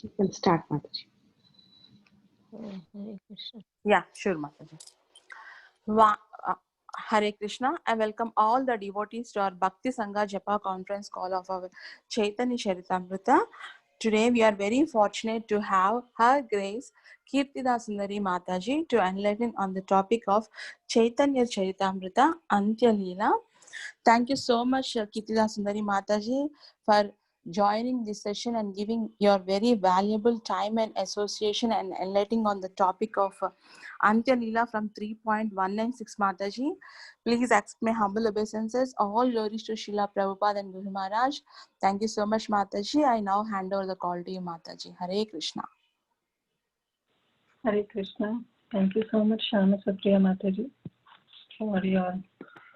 You can start, Mataji. Hare Krishna. Yeah, sure, Mataji. Hare Krishna. I welcome all the devotees to our Bhakti Sangha Japa conference call of our Chaitanya Charitamrita. Today we are very fortunate to have Her Grace Kirtida Sundari Mataji to enlighten on the topic of Chaitanya Charitamrita Antya Leela. Thank you so much, Kirtida Sundari Mataji, for joining this session and giving your very valuable time and association and enlightening on the topic of Antya Leela from 3.196 Mataji. Please accept my humble obeisances. All glories to Srila Prabhupada and Guru Maharaj. Thank you so much, Mataji. I now hand over the call to you, Mataji. Hare Krishna. Hare Krishna. Thank you so much, Shama Supriya Mataji, for your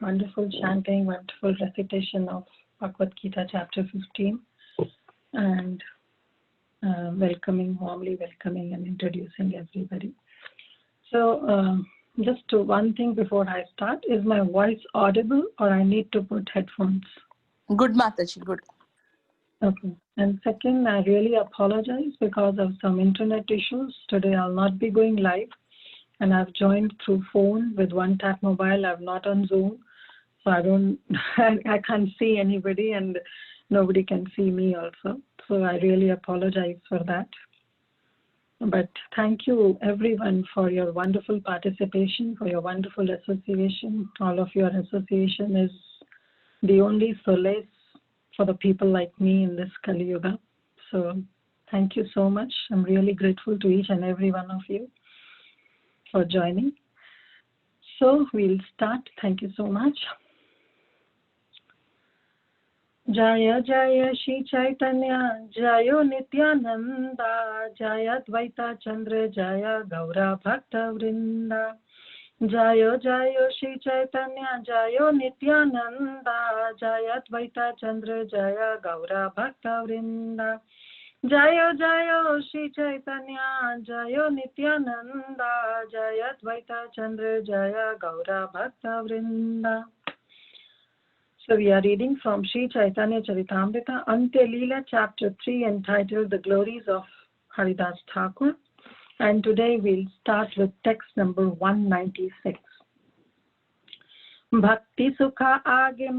wonderful chanting, wonderful recitation of Bhagavad Gita chapter 15, and warmly welcoming and introducing everybody. So just one thing before I start, is my voice audible or I need to put headphones? Good, Mataji, good. Okay. And second, I really apologize because of some internet issues. Today I'll not be going live, and I've joined through phone with one tap mobile. I'm not on Zoom, so I can't see anybody and nobody can see me also. So I really apologize for that. But thank you everyone for your wonderful participation, for your wonderful association. All of your association is the only solace for the people like me in this Kali Yuga. So thank you so much. I'm really grateful to each and every one of you for joining. So we'll start. Thank you so much. Jaya Jaya Shri Chaitanya Jayo Nityananda Jaya Dvaita Chandra Jaya Gaura Bhakta Vrinda Jayo Jayo Shri Chaitanya Jayo Nityananda Jaya Dvaita Chandra Jaya Gaura Bhakta Vrinda Jayo Jayo Shri Chaitanya Jayo Nityananda Jaya Dvaita Chandra Jaya Gaura Bhakta Vrinda. So we are reading from Sri Chaitanya Charitamrita, Antya Leela, chapter 3, entitled The Glories of Haridas Thakur. And today we'll start with text number 196. Bhakti Sukha Age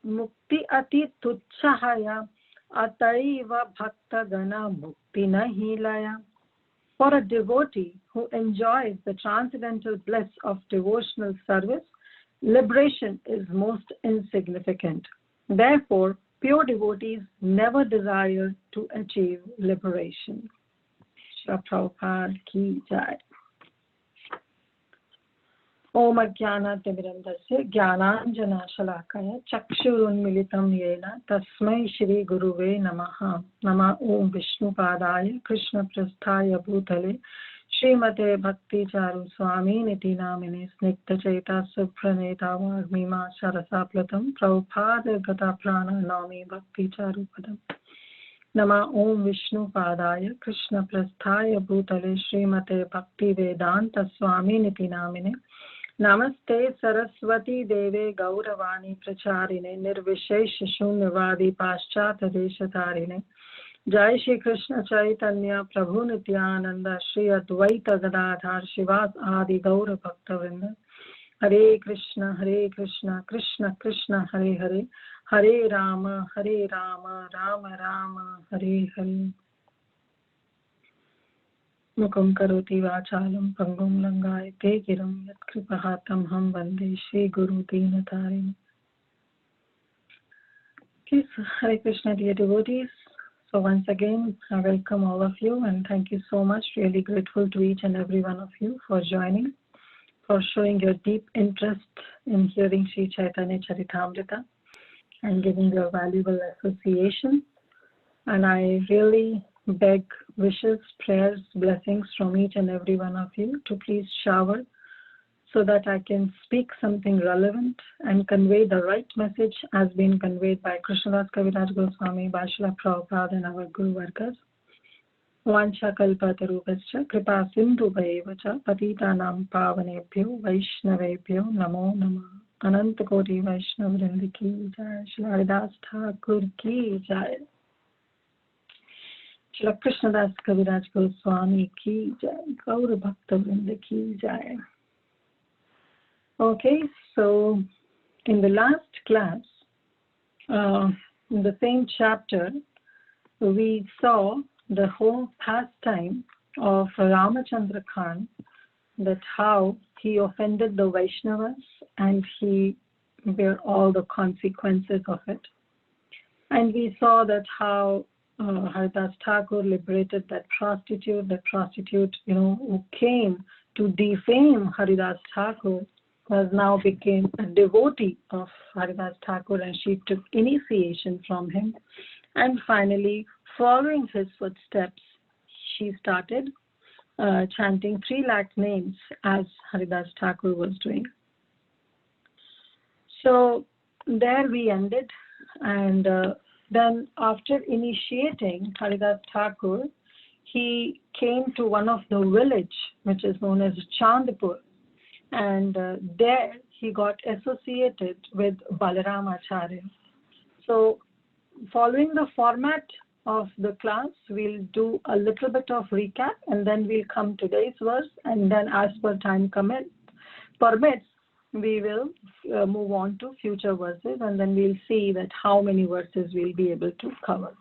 Mukti Ati Tuchahaya Ataiva Bhakta Gana Mukti Nahi Laya. For a devotee who enjoys the transcendental bliss of devotional service, liberation is most insignificant. Therefore, pure devotees never desire to achieve liberation. Srila Prabhupada ki jai. Om Ajnana Timirandasya Jnananjana Shalakaya Chakshurunmilitam Yena Tasmai Shri Guruve Namaha. Nama Om Vishnu Padaya Krishna Prasthaya Bhutale Srimate Bhakti Charu Swami Niti Namine Snigdha Chaita Supraneta Vagmima Sarasaplatam Prabhupada Gata Prana Nami Bhakti Charu Padam. Nama Om Vishnu Padaya Krishna Prasthaya Bhutale Srimate Bhakti Vedanta Swami Niti Namine Namaste Saraswati Deve Gauravani Pracharine Nirvishesha Shunyavadi Paschata Deshatarine Jai Shri Krishna Chaitanya Prabhu Nityananda Shri Advaita Gadadhar Shivas Adi Gaura Bhakta Vrinda. Hare Krishna Krishna Krishna Hare Hare Hare Rama Rama Rama Hare Hare. Mukam karoti vachalam pangum langai te giram yat kripahatam ham vande Shri Guru Deenatarini. Okay, so Hare Krishna, dear devotees. So once again, I welcome all of you and thank you so much. Really grateful to each and every one of you for joining, for showing your deep interest in hearing Sri Chaitanya Charitamrita and giving your valuable association. And I really beg wishes, prayers, blessings from each and every one of you to please shower so that I can speak something relevant and convey the right message as been conveyed by Krishnadas Kaviraj Goswami, Srila Prabhupada and our Guru Vargas. Vancha kalpatarubhascha kripa sindhu bhayevacha patitanam pavanebhyo vaishnavebhyo namo namah. Ananta Koti Vaishnav Vrindiki Jai. Shri Haridas Thakur ki Jai. Shri Krishna Das Kaviraj Goswami ki jai, Gaur Bhakta Vrinda ki jai. Okay, so in the last class, in the same chapter, we saw the whole pastime of Ramachandra Khan, that how he offended the Vaishnavas and he bear all the consequences of it. And we saw that how Haridas Thakur liberated that prostitute, who came to defame Haridas Thakur, has now became a devotee of Haridas Thakur, and she took initiation from him. And finally, following his footsteps, she started chanting 3 lakh names as Haridas Thakur was doing. So there we ended, and then after initiating Haridas Thakur, he came to one of the village which is known as Chandpur, and there he got associated with Balaram Acharya. So following the format of the class, we'll do a little bit of recap, and then we'll come to today's verse, and then as per time permits, we will move on to future verses, and then we'll see that how many verses we'll be able to cover.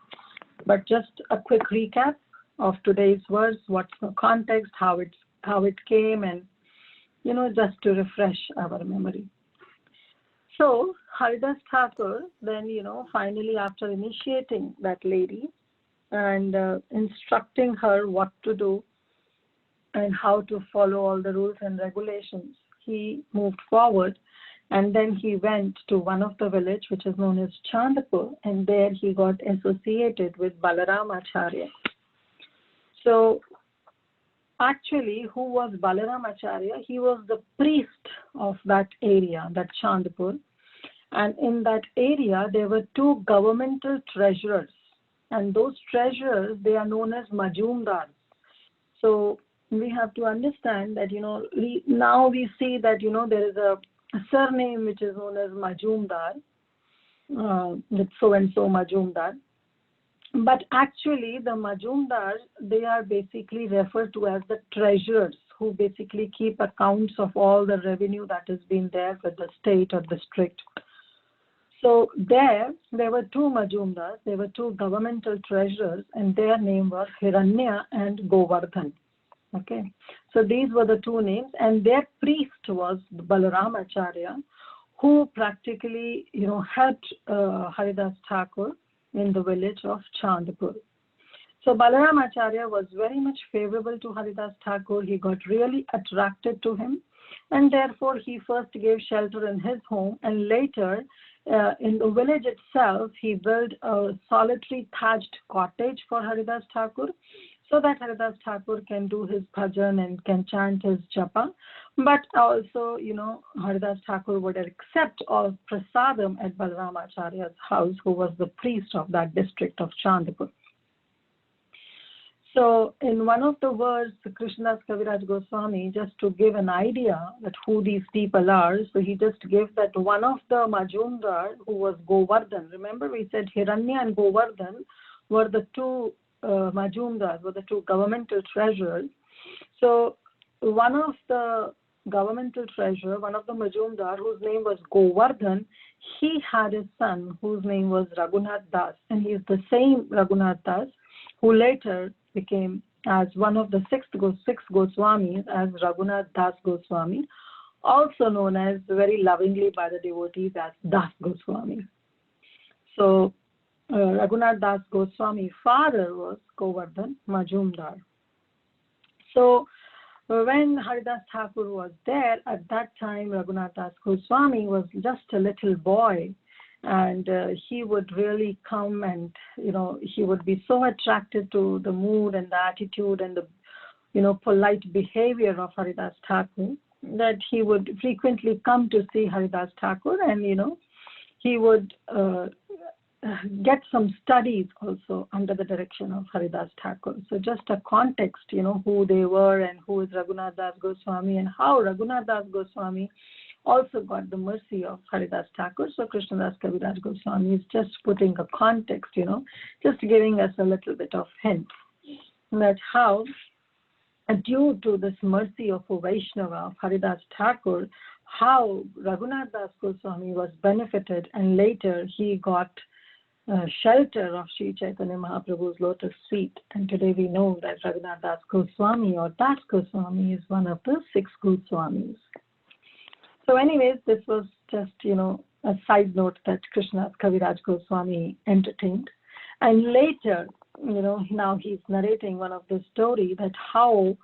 But just a quick recap of today's verse, what's the context, how it came, and just to refresh our memory. So Haridas Thakur then, finally after initiating that lady and instructing her what to do and how to follow all the rules and regulations, he moved forward, and then he went to one of the village which is known as Chandpur, and there he got associated with Balaram Acharya. So actually, who was Balaram Acharya? He was the priest of that area, that Chandpur. And in that area, there were 2 governmental treasurers. And those treasurers, they are known as Majumdars. So we have to understand that, now we see that, there is a surname which is known as Majumdar, with so-and-so Majumdar. But actually, the Majumdars, they are basically referred to as the treasurers, who basically keep accounts of all the revenue that has been there with the state or district. So there were 2 Majumdars, there were 2 governmental treasurers, and their name was Hiranya and Govardhan. Okay, so these were the 2 names, and their priest was Balaram Acharya, who practically, helped Haridas Thakur in the village of Chandpur. So Balaram Acharya was very much favorable to Haridas Thakur. He got really attracted to him, and therefore he first gave shelter in his home, and later in the village itself he built a solitary thatched cottage for Haridas Thakur, so that Haridas Thakur can do his bhajan and can chant his japa. But also, Haridas Thakur would accept all prasadam at Balaram Acharya's house, who was the priest of that district of Chandpur. So in one of the verses, Krishnadas Kaviraj Goswami, just to give an idea that who these people are, so he just gave that one of the Majumdar, who was Govardhan. Remember we said Hiranya and Govardhan were the 2 Majumdars, were the 2 governmental treasurers. So one of the governmental treasurer, one of the Majumdar, whose name was Govardhan, he had a son whose name was Raghunath Das, and he is the same Raghunath Das who later became as one of the 6 Goswamis as Raghunath Das Goswami, also known as very lovingly by the devotees as Das Goswami. So Raghunath Das Goswami's father was Govardhan Majumdar. So when Haridas Thakur was there, at that time Raghunath Das Goswami was just a little boy, and he would really come and, he would be so attracted to the mood and the attitude and the, polite behavior of Haridas Thakur that he would frequently come to see Haridas Thakur, and, he would get some studies also under the direction of Haridas Thakur. So just a context, who they were and who is Raghunath Das Goswami, and how Raghunath Das Goswami also got the mercy of Haridas Thakur. So Krishnadas Kaviraj Goswami is just putting a context, just giving us a little bit of hint that how, due to this mercy of a Vaishnava, of Haridas Thakur, how Raghunath Das Goswami was benefited, and later he got shelter of Sri Chaitanya Mahaprabhu's lotus feet. And today we know that Raghunath Das Goswami or Das Goswami is one of the 6 Goswamis. So anyways, this was just, a side note that Krishnadas Kaviraj Goswami entertained. And later, now he's narrating one of the story that how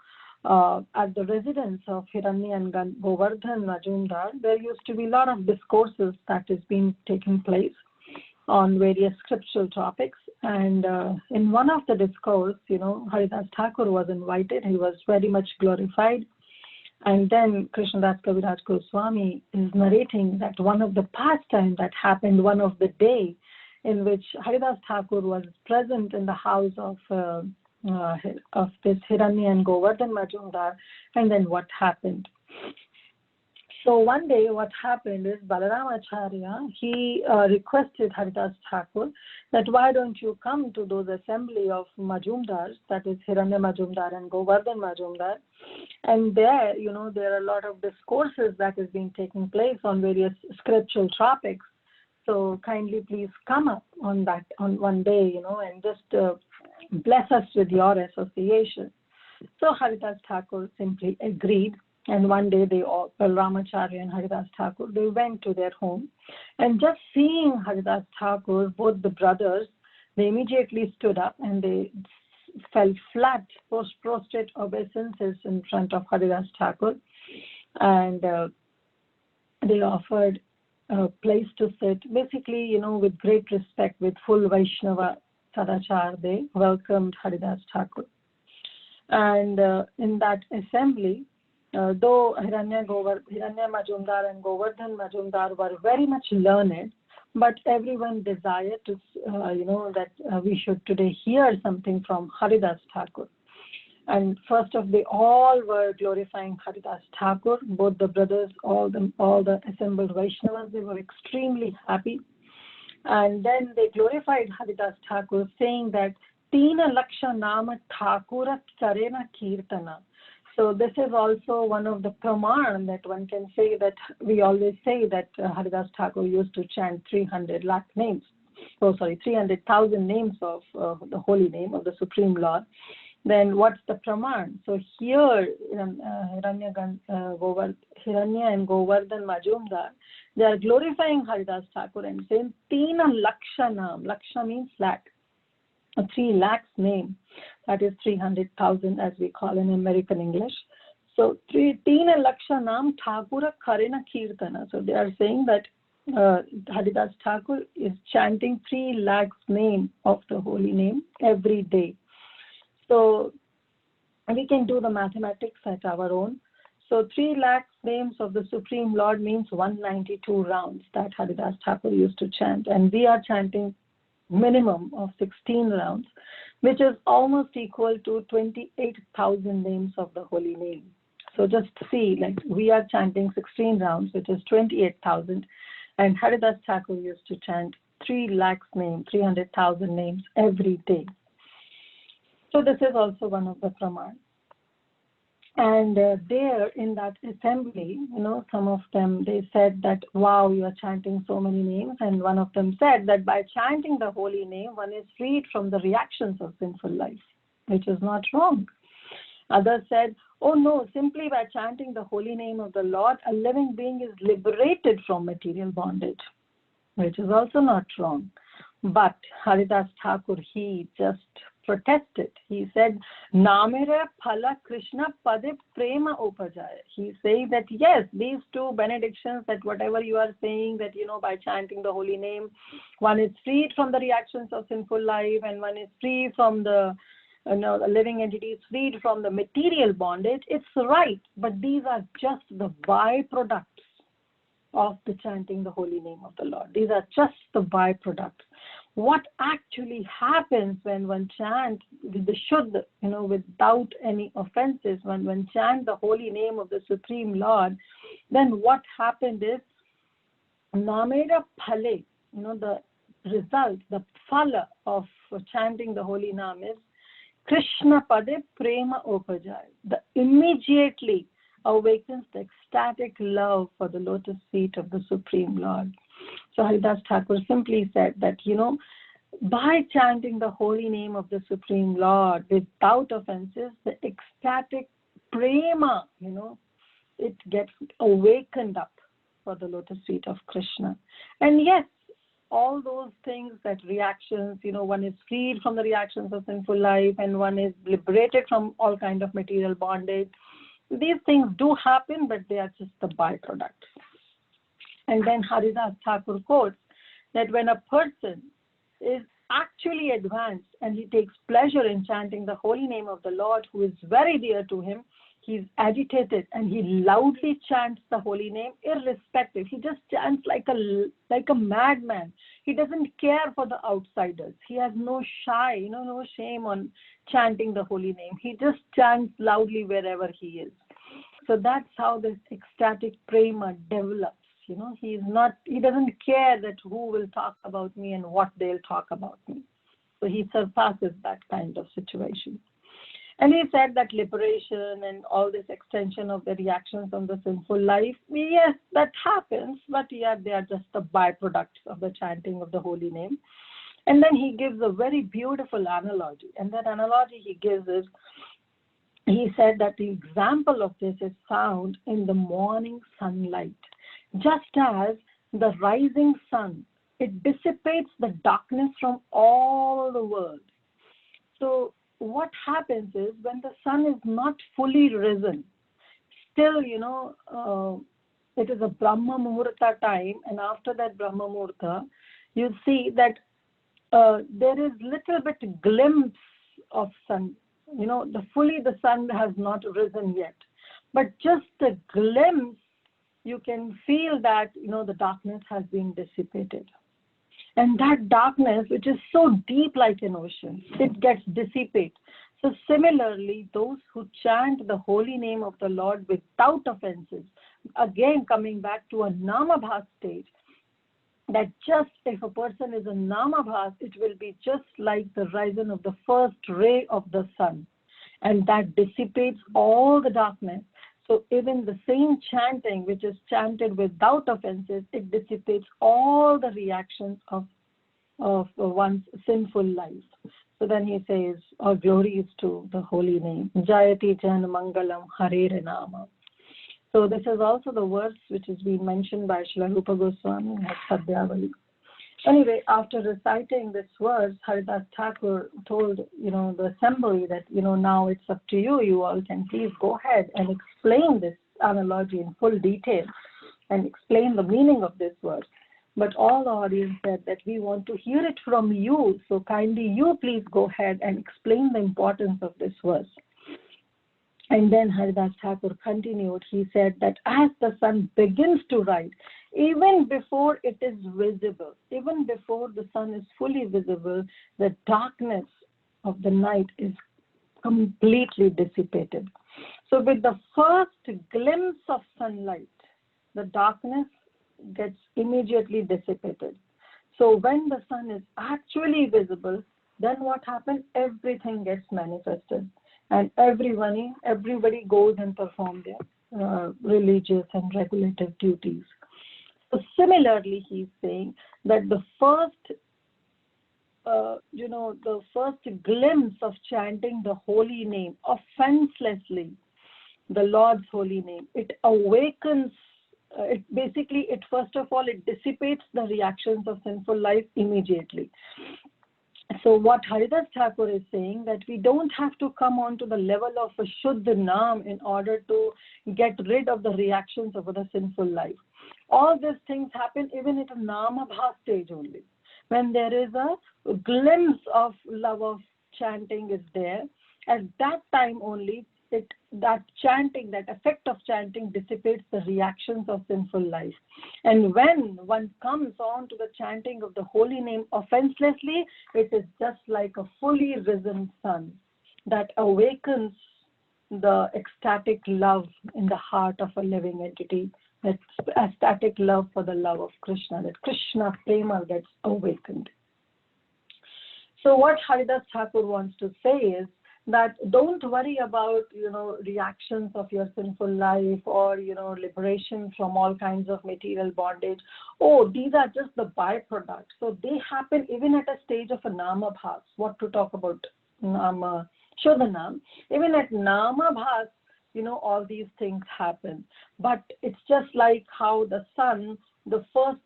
at the residence of Hiranya and Govardhan Majumdar, there used to be a lot of discourses that is being taking place on various scriptural topics. And in one of the discourse, Haridas Thakur was invited. He was very much glorified. And then Krishnadas Kaviraj Goswami is narrating that one of the pastime that happened one of the day in which Haridas Thakur was present in the house of this Hiranya and Govardhan Majumdar, and then what happened. So one day what happened is Balaram Acharya, he requested Haridas Thakur that why don't you come to those assembly of Majumdars, that is Hiranya Majumdar and Govardhan Majumdar, and there, there are a lot of discourses that is being taking place on various scriptural topics. So kindly please come up on one day, and just bless us with your association. So Haridas Thakur simply agreed. And one day Balramacharya and Haridas Thakur, they went to their home. And just seeing Haridas Thakur, both the brothers, they immediately stood up and they fell flat, prostrate obeisances in front of Haridas Thakur. And they offered a place to sit. Basically, with great respect, with full Vaishnava Sadachar, they welcomed Haridas Thakur. And in that assembly, though Hiranya Majumdar and Govardhan Majumdar were very much learned, but everyone desired to, that we should today hear something from Haridas Thakur. And first of they all were glorifying Haridas Thakur, both the brothers, all the assembled Vaishnavas, they were extremely happy. And then they glorified Haridas Thakur, saying that Tina Laksha Nama Thakurat Karena Kirtana. So this is also one of the praman that one can say, that we always say that Haridas Thakur used to chant 300 lakh names. 300,000 names of the holy name of the Supreme Lord. Then what's the praman? So here, Hiranya and Govardhan Majumdar, they are glorifying Haridas Thakur and saying, Tina Laksha Nam. Laksha means lakh. 3 lakhs name, that is 300,000 as we call in American English. So Tina Laksha Nam Thakura Karena Kirtana. So they are saying that Haridas Thakur is chanting 3 lakhs name of the holy name every day. So we can do the mathematics at our own. So 3 lakhs names of the Supreme Lord means 192 rounds that Haridas Thakur used to chant. And we are chanting minimum of 16 rounds, which is almost equal to 28,000 names of the holy name. So just see, like we are chanting 16 rounds, which is 28,000, and Haridas Thakur used to chant 3 lakhs names, 300,000 names every day. So this is also one of the praman. And there in that assembly, some of them, they said that, wow, you are chanting so many names. And one of them said that by chanting the holy name, one is freed from the reactions of sinful life, which is not wrong. Others said, oh no, simply by chanting the holy name of the Lord, a living being is liberated from material bondage, which is also not wrong. But Haridas Thakur, he just protested. He said, Namere Phala Krishna Pade Prema Upajaya. He said that yes, these 2 benedictions, that whatever you are saying, that by chanting the holy name, one is freed from the reactions of sinful life, and one is free from the living entity is freed from the material bondage. It's right, but these are just the byproducts of the chanting the holy name of the Lord. These are just the byproducts. What actually happens when one chants with the Shuddha, without any offenses, when one chants the holy name of the Supreme Lord, then what happened is, Namera Phale, the result, the phala of chanting the holy name is Krishna Pade Prema Upajay. The immediately awakens the ecstatic love for the lotus feet of the Supreme Lord. So Haridas Thakur simply said that, by chanting the holy name of the Supreme Lord without offenses, the ecstatic prema, it gets awakened up for the lotus feet of Krishna. And yes, all those things, that reactions, one is freed from the reactions of sinful life and one is liberated from all kind of material bondage. These things do happen, but they are just the byproducts. And then Haridas Thakur quotes that when a person is actually advanced and he takes pleasure in chanting the holy name of the Lord, who is very dear to him, he is agitated and he loudly chants the holy name irrespective. He just chants like a madman. He doesn't care for the outsiders. He has no no shame on chanting the holy name. He just chants loudly wherever he is. So that's how this ecstatic prema develops. He doesn't care that who will talk about me and what they'll talk about me. So he surpasses that kind of situation. And he said that liberation and all this extension of the reactions on the sinful life, yes, that happens, but yeah, they are just the byproducts of the chanting of the holy name. And then he gives a very beautiful analogy. And that analogy he gives is, he said that the example of this is found in the morning sunlight. Just as the rising sun, it dissipates the darkness from all the world. So what happens is, when the sun is not fully risen, still, it is a Brahma Muhurta time, and after that Brahma Muhurta, you see that there is little bit glimpse of sun. The sun has not risen yet, but just the glimpse, you can feel that, the darkness has been dissipated. And that darkness, which is so deep like an ocean, it gets dissipated. So similarly, those who chant the holy name of the Lord without offenses, again coming back to a namabhas stage, that just if a person is a namabhas, it will be just like the rising of the first ray of the sun. And that dissipates all the darkness. So even the same chanting, which is chanted without offenses, it dissipates all the reactions of one's sinful life. So then he says, all glory is to the holy name. Jayati Jan Mangalam Harere Nama. So this is also the verse which is being mentioned by Srila Rupa Goswami in Sadhyavali. Anyway, after reciting this verse, Haridas Thakur told, the assembly that, now it's up to you. You all can please go ahead and explain this analogy in full detail and explain the meaning of this verse. But all the audience said that we want to hear it from you. So kindly you please go ahead and explain the importance of this verse. And then Haridas Thakur continued. He said that as the sun begins to rise, even before it is visible, even before the sun is fully visible, the darkness of the night is completely dissipated. So with the first glimpse of sunlight, the darkness gets immediately dissipated. So when the sun is actually visible, then what happens? Everything gets manifested. And everybody goes and performs their religious and regulative duties. So similarly, he's saying that the first glimpse of chanting the holy name offenselessly, the Lord's holy name, it awakens. First of all, it dissipates the reactions of sinful life immediately. So what Haridas Thakur is saying, that we don't have to come on to the level of a Shuddha Nam in order to get rid of the reactions of the sinful life. All these things happen even at a Namabha stage only. When there is a glimpse of love of chanting is there, at that time only that effect of chanting dissipates the reactions of sinful life. And when one comes on to the chanting of the holy name offenselessly, it is just like a fully risen sun that awakens the ecstatic love in the heart of a living entity that ecstatic love for the love of Krishna, that Krishna prema gets awakened. So what Haridas Thakur wants to say is that don't worry about, reactions of your sinful life or, liberation from all kinds of material bondage. Oh, these are just the byproducts. So they happen even at a stage of a nama bhas. What to talk about nama, Shodhanam. Even at nama bhas, all these things happen. But it's just like how the sun, the first,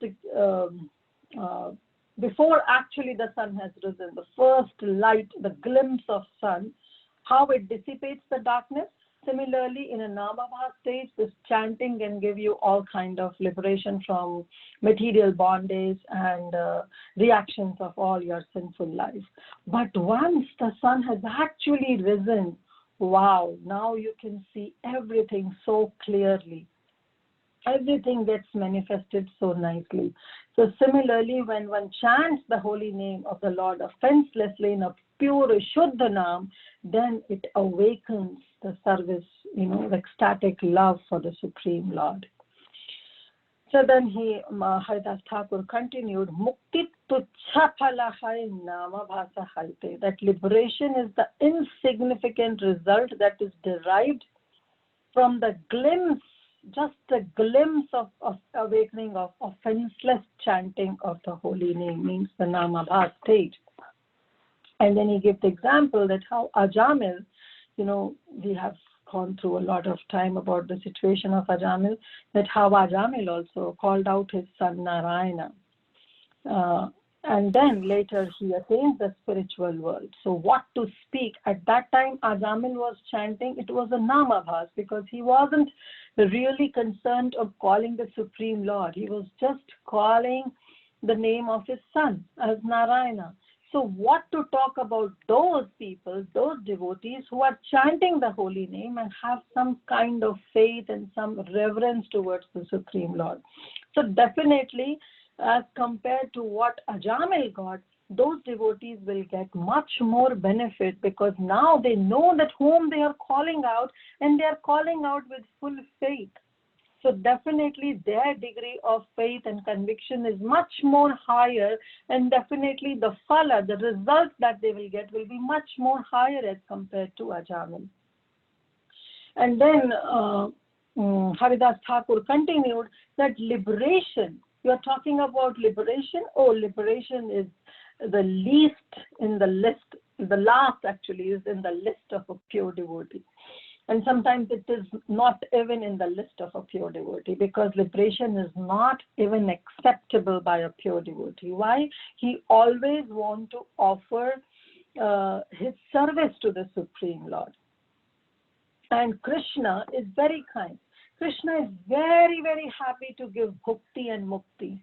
before actually the sun has risen, the first light, the glimpse of sun, how it dissipates the darkness. Similarly, in a Namabha stage, this chanting can give you all kind of liberation from material bondage and reactions of all your sinful life. But once the sun has actually risen, wow, now you can see everything so clearly. Everything gets manifested so nicely. So similarly, when one chants the holy name of the Lord offenselessly in a pure Shuddha Nam, then it awakens the service, the ecstatic love for the Supreme Lord. So then Haridas Thakur continued, Mukti tuchha phala hai nama bhasa haite. That liberation is the insignificant result that is derived from the glimpse, just a glimpse of awakening of offenseless chanting of the holy name, means the Namabha stage. And then he gives the example that how Ajamil, we have gone through a lot of time about the situation of Ajamil, that how Ajamil also called out his son Narayana. And then later he attains the spiritual world. So what to speak? At that time Ajamil was chanting, it was a Namabhas, because he wasn't really concerned of calling the Supreme Lord. He was just calling the name of his son as Narayana. So what to talk about those people, those devotees who are chanting the holy name and have some kind of faith and some reverence towards the Supreme Lord. So definitely, as compared to what Ajamil got, those devotees will get much more benefit, because now they know that whom they are calling out, and they are calling out with full faith. So definitely their degree of faith and conviction is much more higher, and definitely the phala, the result that they will get, will be much more higher as compared to Ajamil. And then Haridas Thakur continued that liberation, you are talking about liberation? Oh, liberation is the least in the list, the last actually is in the list of a pure devotee. And sometimes it is not even in the list of a pure devotee, because liberation is not even acceptable by a pure devotee. Why? He always wants to offer his service to the Supreme Lord. And Krishna is very kind. Krishna is very, very happy to give bhukti and mukti.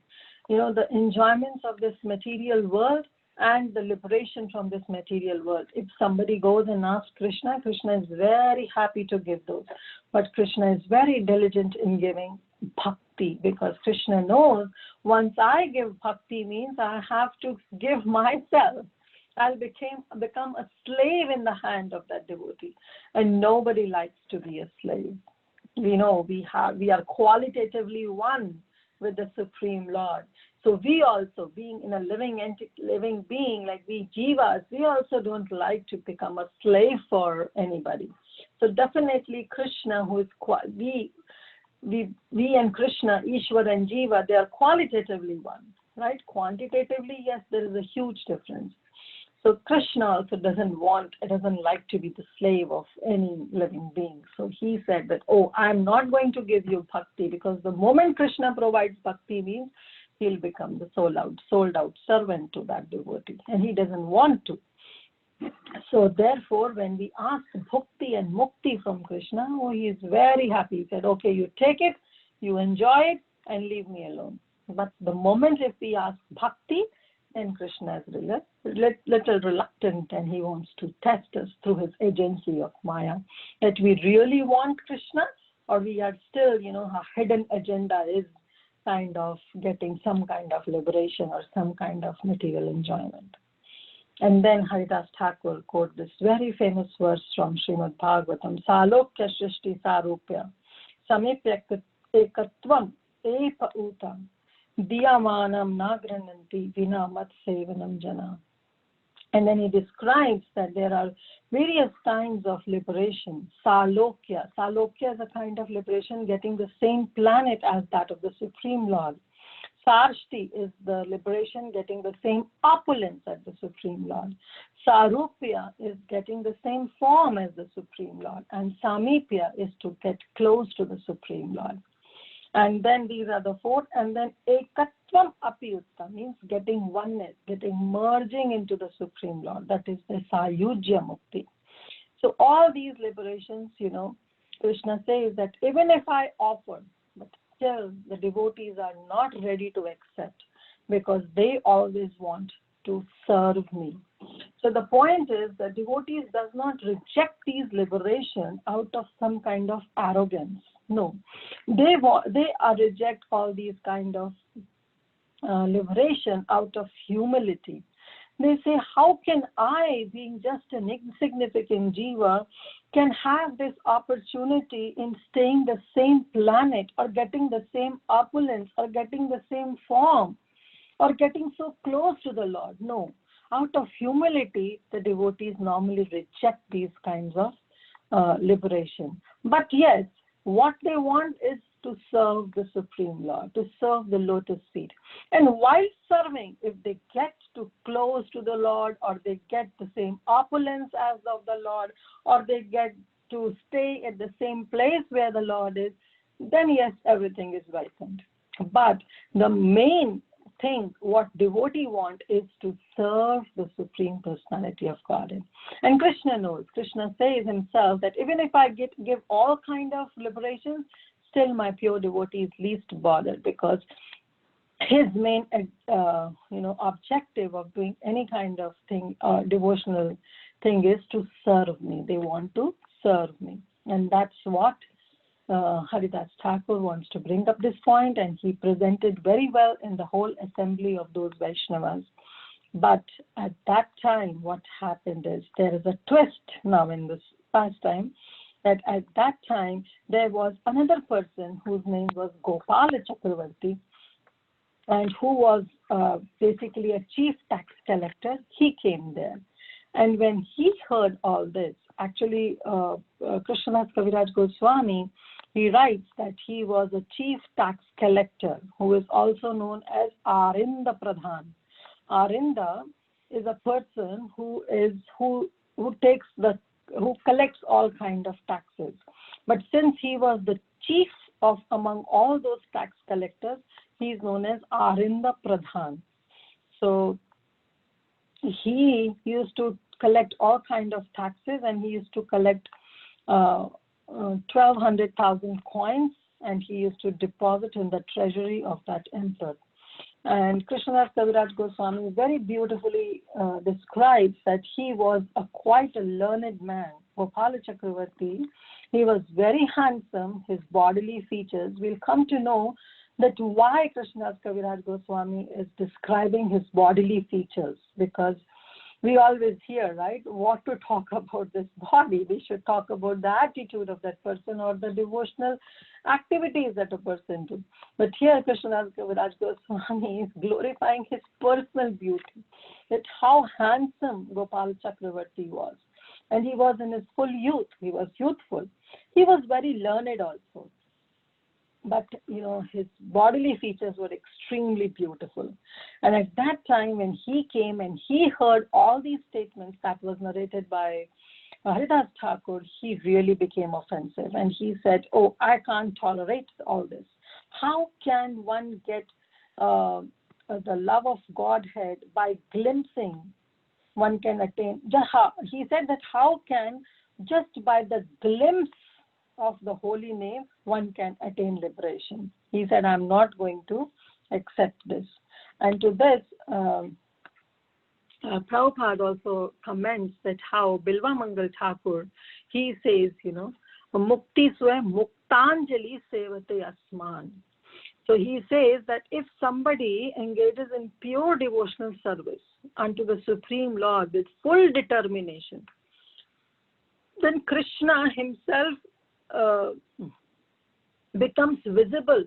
The enjoyments of this material world and the liberation from this material world. If somebody goes and asks Krishna, Krishna is very happy to give those. But Krishna is very diligent in giving bhakti, because Krishna knows once I give bhakti means I have to give myself. I'll become a slave in the hand of that devotee. And nobody likes to be a slave. We know we are qualitatively one with the Supreme Lord. So we also, being in a living being like we jivas, we also don't like to become a slave for anybody. So definitely Krishna, who is we and Krishna, Ishwar and Jiva, they are qualitatively one, right? Quantitatively, yes, there is a huge difference. So Krishna also doesn't like to be the slave of any living being. So he said that, I'm not going to give you bhakti, because the moment Krishna provides bhakti means he'll become the sold out servant to that devotee, and he doesn't want to. So therefore, when we ask bhakti and mukti from Krishna, he is very happy. He said, okay, you take it, you enjoy it, and leave me alone. But the moment if we ask bhakti, then Krishna is little reluctant, and he wants to test us through his agency of Maya, that we really want Krishna, or we are still, our hidden agenda is kind of getting some kind of liberation or some kind of material enjoyment. And then Haridas Thakur quote this very famous verse from Srimad Bhagavatam, Salokya Shrishti Sarupya Samipya ekatvam epa utam diyamanam nagrananti vina mat sevanam jana. And then he describes that there are various kinds of liberation. Salokya. Salokya is a kind of liberation getting the same planet as that of the Supreme Lord. Sarshti is the liberation getting the same opulence as the Supreme Lord. Sarupya is getting the same form as the Supreme Lord. And Samipya is to get close to the Supreme Lord. And then these are the four. And then Ekatvam Apiyutta means getting oneness, getting merging into the Supreme Lord. That is the Sayujya Mukti. So all these liberations, Krishna says that even if I offer, but still the devotees are not ready to accept because they always want to serve me. So the point is that devotees does not reject these liberations out of some kind of arrogance. No, they reject all these kind of liberation out of humility. They say, how can I, being just an insignificant jiva, can have this opportunity in staying the same planet or getting the same opulence or getting the same form or getting so close to the Lord? No. Out of humility, the devotees normally reject these kinds of liberation. But yes, what they want is to serve the Supreme Lord, to serve the lotus feet. And while serving, if they get too close to the Lord, or they get the same opulence as of the Lord, or they get to stay at the same place where the Lord is, then yes, everything is welcomed. But the main thing what devotee want is to serve the Supreme Personality of Godhead. And Krishna knows. Krishna says himself that even if I give all kind of liberations, still my pure devotee is least bothered, because his main objective of doing any kind of thing, devotional thing, is to serve me. They want to serve me. And that's what Haridas Thakur wants to bring up this point, and he presented very well in the whole assembly of those Vaishnavas. But at that time, what happened is there is a twist now in this pastime, that at that time there was another person whose name was Gopala Chakravarti, and who was basically a chief tax collector. He came there. And when he heard all this, actually Krishnadas Kaviraj Goswami, he writes that he was a chief tax collector who is also known as Arinda Pradhan. Arinda is a person who collects all kind of taxes. But since he was the chief of among all those tax collectors, he is known as Arinda Pradhan. So he used to collect all kind of taxes, and he used to collect 1,200,000 coins, and he used to deposit in the treasury of that emperor. And Krishnadas Kaviraj Goswami very beautifully describes that he was quite a learned man. Gopala Chakravarti, he was very handsome. His bodily features, we'll come to know that why Krishnadas Kaviraj Goswami is describing his bodily features, because we always hear, right, what to talk about this body. We should talk about the attitude of that person or the devotional activities that a person do. But here Krishnadas Kaviraj Goswami is glorifying his personal beauty, that how handsome Gopal Chakravarti was. And he was in his full youth. He was youthful. He was very learned also. But, his bodily features were extremely beautiful. And at that time, when he came and he heard all these statements that was narrated by Haridas Thakur, he really became offensive. And he said, oh, I can't tolerate all this. How can one get the love of Godhead by glimpsing? One can attain. He said that how can, just by the glimpse of the holy name, one can attain liberation. He said, I'm not going to accept this. And to this, Prabhupada also comments that how Bilva Mangal Thakur, he says, Mukti Swe Muktanjali Sevate Asman. So he says that if somebody engages in pure devotional service unto the Supreme Lord with full determination, then Krishna himself becomes visible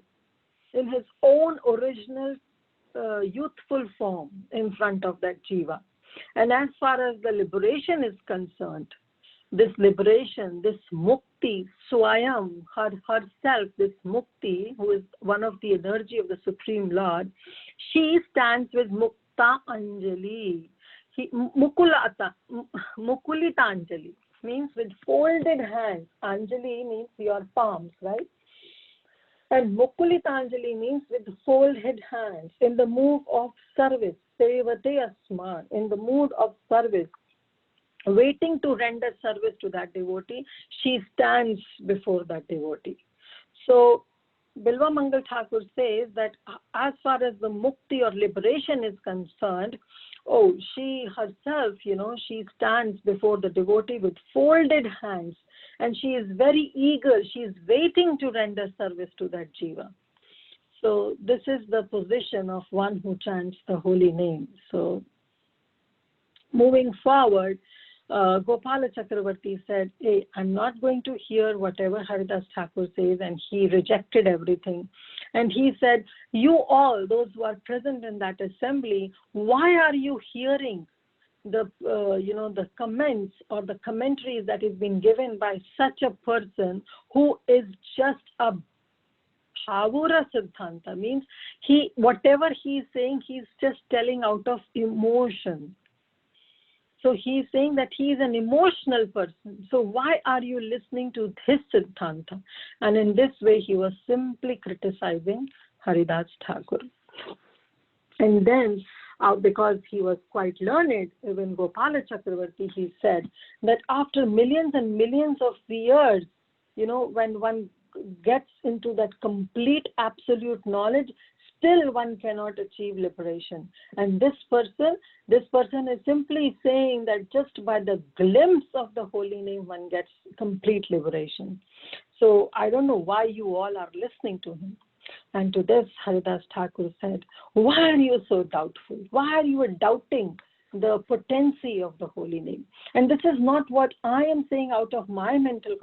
in his own original youthful form in front of that jiva. And as far as the liberation is concerned, this liberation, this mukti, swayam, herself, this mukti, who is one of the energy of the Supreme Lord, she stands with mukta anjali. Mukulita anjali means with folded hands. Anjali means your palms, right? And Mukulitanjali means with folded hands, in the mood of service, sevate asman, in the mood of service, waiting to render service to that devotee, she stands before that devotee. So, Bilva Mangal Thakur says that as far as the mukti or liberation is concerned, she herself, she stands before the devotee with folded hands, and she is very eager. She is waiting to render service to that jiva. So this is the position of one who chants the holy name. So moving forward, Gopala Chakravarti said, hey, I'm not going to hear whatever Haridas Thakur says, and he rejected everything. And he said, you all, those who are present in that assembly, why are you hearing the comments or the commentaries that is being given by such a person who is just a Bhavura Siddhanta, means whatever he is saying, he's just telling out of emotion. So he is saying that he is an emotional person. So why are you listening to his Siddhanta? And in this way, he was simply criticizing Haridas Thakur. And then, because he was quite learned, even Gopala Chakravarti, he said that after millions and millions of years, when one gets into that complete absolute knowledge, still one cannot achieve liberation. And this person is simply saying that just by the glimpse of the holy name, one gets complete liberation. So I don't know why you all are listening to him. And to this, Haridas Thakur said, why are you so doubtful? Why are you doubting the potency of the holy name? And this is not what I am saying out of my mental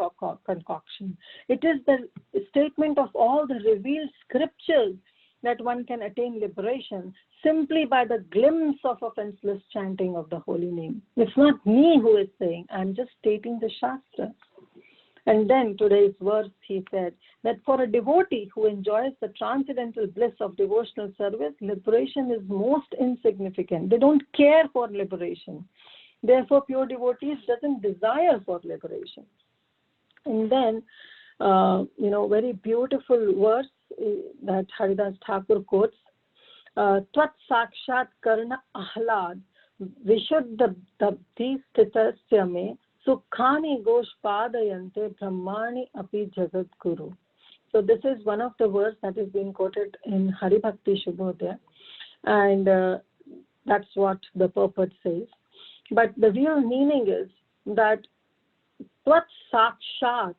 concoction. It is the statement of all the revealed scriptures that one can attain liberation simply by the glimpse of offenseless chanting of the holy name. It's not me who is saying, I'm just stating the Shastra. And then today's verse, he said that for a devotee who enjoys the transcendental bliss of devotional service, liberation is most insignificant. They don't care for liberation. Therefore, pure devotees doesn't desire for liberation. And then, very beautiful verse that Haridas Thakur quotes, Tvat Sakshat Karna Ahlad Vishuddha Dabdi Stitasya Me Sukhani Goshpadayante Brahmani Api Jagat Guru. So this is one of the verses that is being quoted in Hari Bhakti Shubhodaya, and that's what the purport says. But the real meaning is that Tvat Sakshat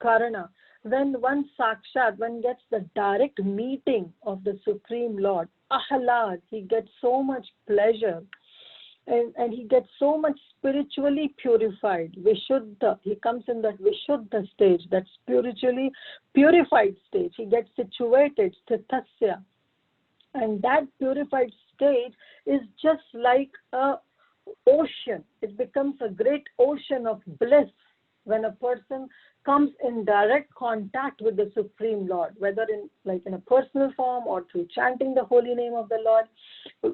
Karana, when one sakshat, one gets the direct meeting of the Supreme Lord, ahlad, he gets so much pleasure, and he gets so much spiritually purified. Vishuddha, he comes in that Vishuddha stage, that spiritually purified stage. He gets situated, Stitasya. And that purified stage is just like a ocean. It becomes a great ocean of bliss when a person comes in direct contact with the Supreme Lord, whether in a personal form or through chanting the holy name of the Lord,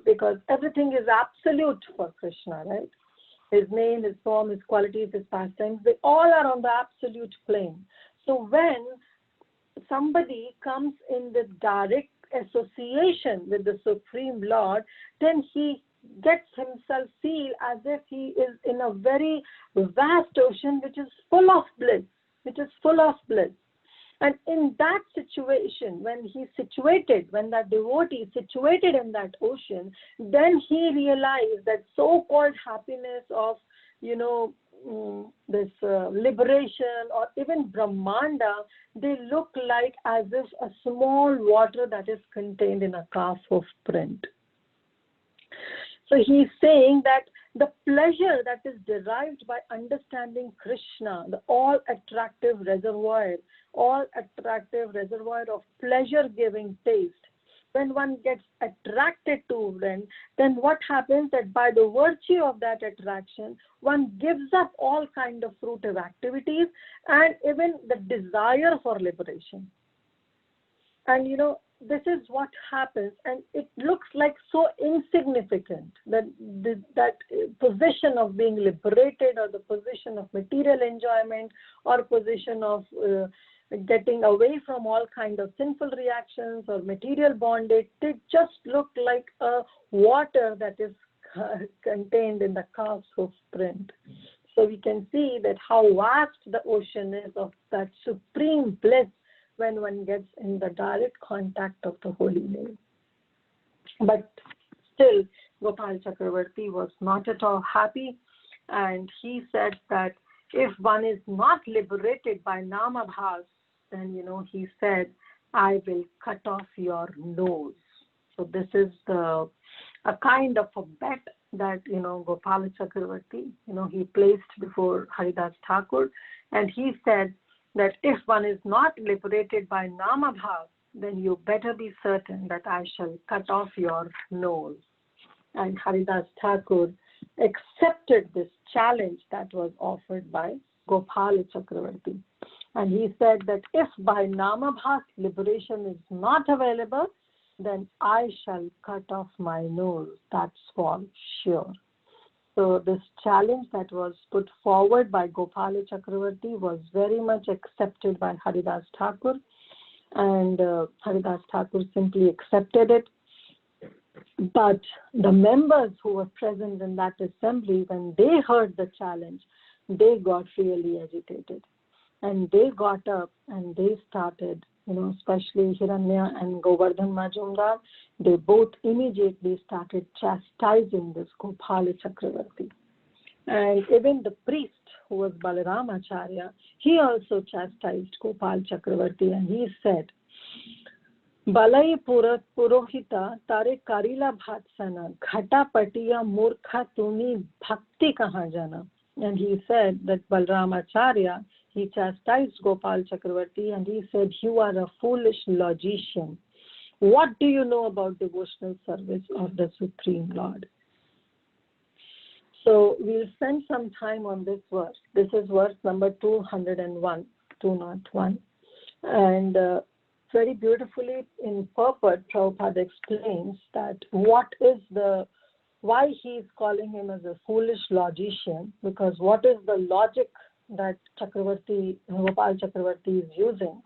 because everything is absolute for Krishna, right? His name, his form, his qualities, his pastimes, they all are on the absolute plane. So when somebody comes in with direct association with the Supreme Lord, then he gets himself feel as if he is in a very vast ocean which is full of bliss. And in that situation, when that devotee is situated in that ocean, then he realized that so-called happiness of, this liberation or even Brahmanda, they look like as if a small water that is contained in a calf of print. So he's saying that The pleasure that is derived by understanding Krishna, the all-attractive reservoir of pleasure-giving taste. When one gets attracted to them, then what happens that by the virtue of that attraction, one gives up all kind of fruitive activities and even the desire for liberation. And this is what happens, and it looks like so insignificant that that position of being liberated, or the position of material enjoyment, or position of getting away from all kind of sinful reactions or material bondage. They just look like a water that is contained in the calf's hoof print. So we can see that how vast the ocean is of that supreme bliss when one gets in the direct contact of the holy name. But still, Gopal Chakravarti was not at all happy, and he said that if one is not liberated by Namabhas, then, he said, I will cut off your nose. So this is a kind of a bet that, Gopal Chakravarti, he placed before Haridas Thakur, and he said that if one is not liberated by Namabhav, then you better be certain that I shall cut off your nose. And Haridas Thakur accepted this challenge that was offered by Gopal Chakravarti. And he said that if by Namabhas liberation is not available, then I shall cut off my nose. That's for sure. So this challenge that was put forward by Gopal Chakravarti was very much accepted by Haridas Thakur, and Haridas Thakur simply accepted it. But the members who were present in that assembly, when they heard the challenge, they got really agitated. And they got up and they started, especially Hiranya and Govardhan Majumdar, they both immediately started chastising this Gopal Chakravarti. And even the priest, who was Balaramacharya, he also chastised Gopal Chakravarti, and he said, Balai Purohita tare karila bhatsana, ghata patiya murkha tumi bhakti kaha jana. And he said that Balaramacharya, he chastised Gopal Chakravarti, and he said, you are a foolish logician. What do you know about devotional service of the Supreme Lord? So we'll spend some time on this verse. This is verse number 201. And very beautifully in purport, Prabhupada explains that why he is calling him as a foolish logician, because what is the logic that Gopal Chakravarti is using,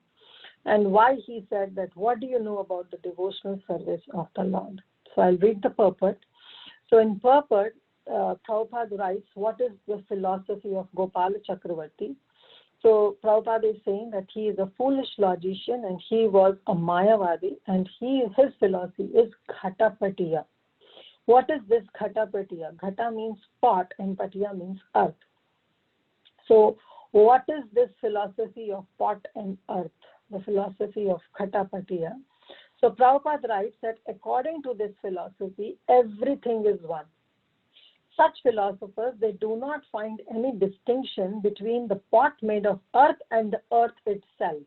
and why he said that, what do you know about the devotional service of the Lord? So I'll read the purport. So in purport, Prabhupada writes, what is the philosophy of Gopal Chakravarti? So Prabhupada is saying that he is a foolish logician and he was a Mayavadi, and his philosophy is Ghatapatiya. What is this Ghatapatiya? Ghata means pot and Patiya means earth. So what is this philosophy of pot and earth? The philosophy of Ghatapatiya. So Prabhupada writes that according to this philosophy, everything is one. Such philosophers, they do not find any distinction between the pot made of earth and the earth itself,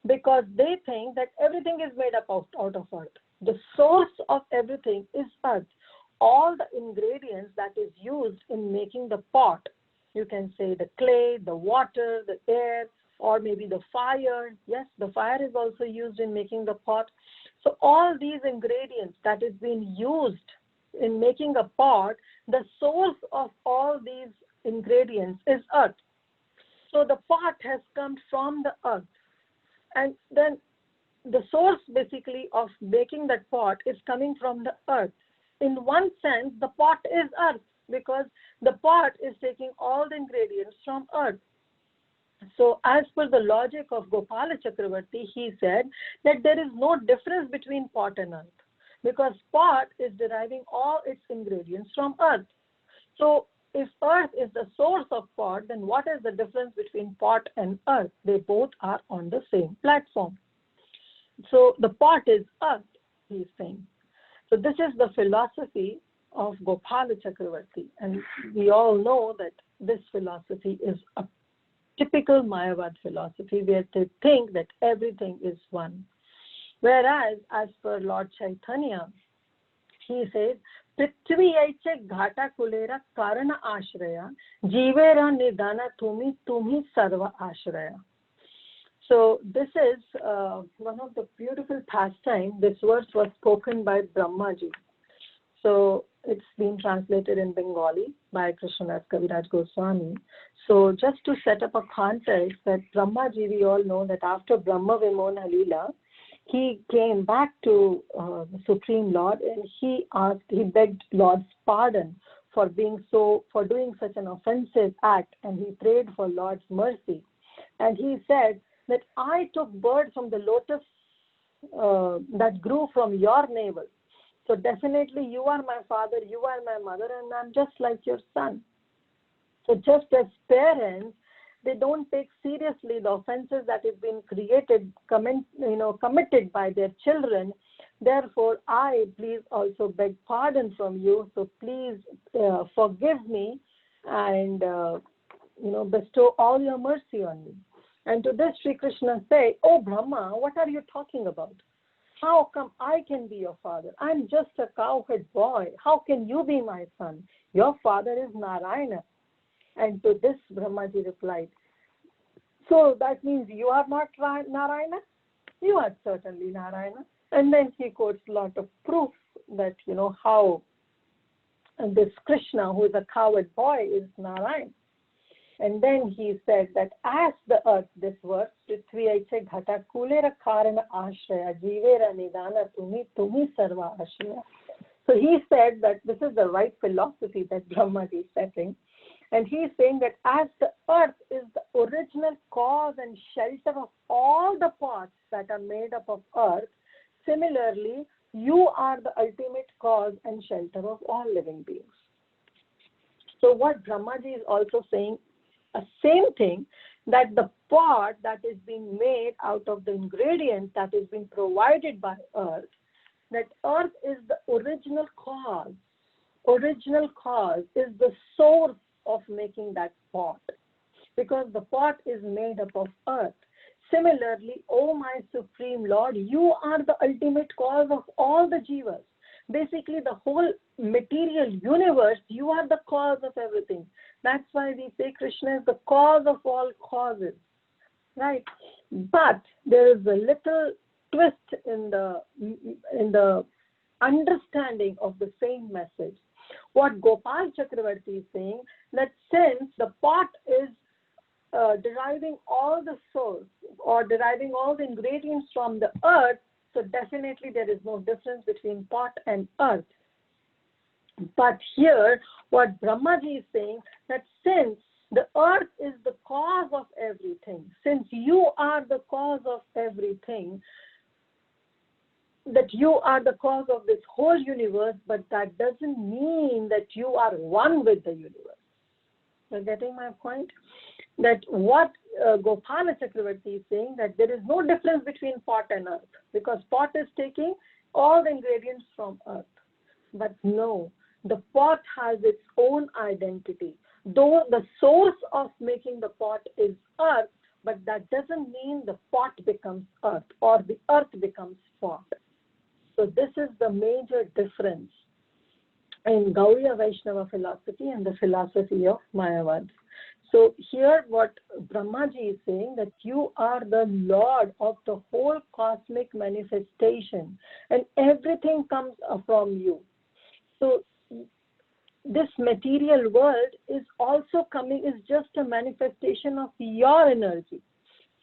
because they think that everything is made up out of earth. The source of everything is earth. All the ingredients that is used in making the pot, you can say the clay, the water, the air, or maybe the fire. Yes, the fire is also used in making the pot. So all these ingredients that is being used in making a pot, the source of all these ingredients is earth. So the pot has come from the earth. And then the source basically of making that pot is coming from the earth. In one sense, the pot is earth, because the pot is taking all the ingredients from earth. So as per the logic of Gopala Chakravarti, he said that there is no difference between pot and earth, because pot is deriving all its ingredients from earth. So if earth is the source of pot, then what is the difference between pot and earth? They both are on the same platform. So the pot is earth, he is saying. So this is the philosophy of Gopala Chakravarti. And we all know that this philosophy is a typical Mayavad philosophy where they think that everything is one. Whereas, as per Lord Chaitanya, he says, Prithvi aiche ghata kulera karana ashraya, jivera nidana tumi sarva ashraya. So this is one of the beautiful pastimes. This verse was spoken by Brahmaji. So it's been translated in Bengali by Krishnadas Kaviraj Goswami. So just to set up a context, that Brahmaji, we all know that after Brahma Vimona Leela, he came back to the Supreme Lord, and he begged Lord's pardon for doing such an offensive act, and he prayed for Lord's mercy. And he said that I took bird from the lotus that grew from your navel. So definitely you are my father, you are my mother, and I'm just like your son. So just as parents, they don't take seriously the offenses that have been committed by their children. Therefore, I please also beg pardon from you. So please forgive me and bestow all your mercy on me. And to this, Sri Krishna say, "Oh Brahma, what are you talking about? How come I can be your father? I'm just a cowherd boy. How can you be my son? Your father is Narayana." And to this, Brahmaji replied, "So that means you are not Narayana? You are certainly Narayana." And then he quotes a lot of proof that, how this Krishna, who is a cowherd boy, is Narayana. And then he said that as the earth, this verse, Prithvi aiche ghata kulera karana ashraya, jivera nidana tumi sarva ashraya. So he said that this is the right philosophy that Brahmaji is setting. And he is saying that as the earth is the original cause and shelter of all the parts that are made up of earth, similarly, you are the ultimate cause and shelter of all living beings. So what Brahmaji is also saying, a same thing, that the pot that is being made out of the ingredients that is being provided by earth, that earth is the original cause. Original cause is the source of making that pot, because the pot is made up of earth. Similarly, O my Supreme Lord, you are the ultimate cause of all the jivas. Basically, the whole material universe, you are the cause of everything. That's why we say Krishna is the cause of all causes, right? But there is a little twist in the understanding of the same message. What Gopal Chakravarti is saying, that since the pot is deriving all the source or deriving all the ingredients from the earth, so definitely there is no difference between pot and earth. But here, what Brahmaji is saying, that since the earth is the cause of everything, since you are the cause of everything, that you are the cause of this whole universe, but that doesn't mean that you are one with the universe. You're getting my point? That what Gopala Chakravarti is saying, that there is no difference between pot and earth, because pot is taking all the ingredients from earth. But no, the pot has its own identity. Though the source of making the pot is earth, but that doesn't mean the pot becomes earth or the earth becomes pot. So this is the major difference in Gaudiya Vaishnava philosophy and the philosophy of Mayavad. So here what Brahmaji is saying, that you are the Lord of the whole cosmic manifestation and everything comes from you. So this material world is also is just a manifestation of your energy.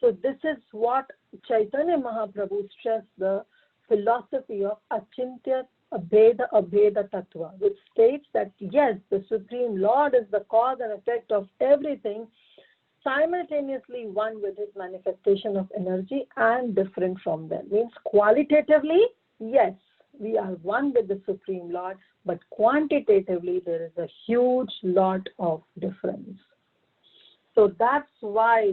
So this is what Chaitanya Mahaprabhu stressed, the philosophy of Achintya Abheda Tattva, which states that yes, the Supreme Lord is the cause and effect of everything, simultaneously one with his manifestation of energy and different from them. Means qualitatively, yes, we are one with the Supreme Lord, but quantitatively there is a huge lot of difference. So that's why,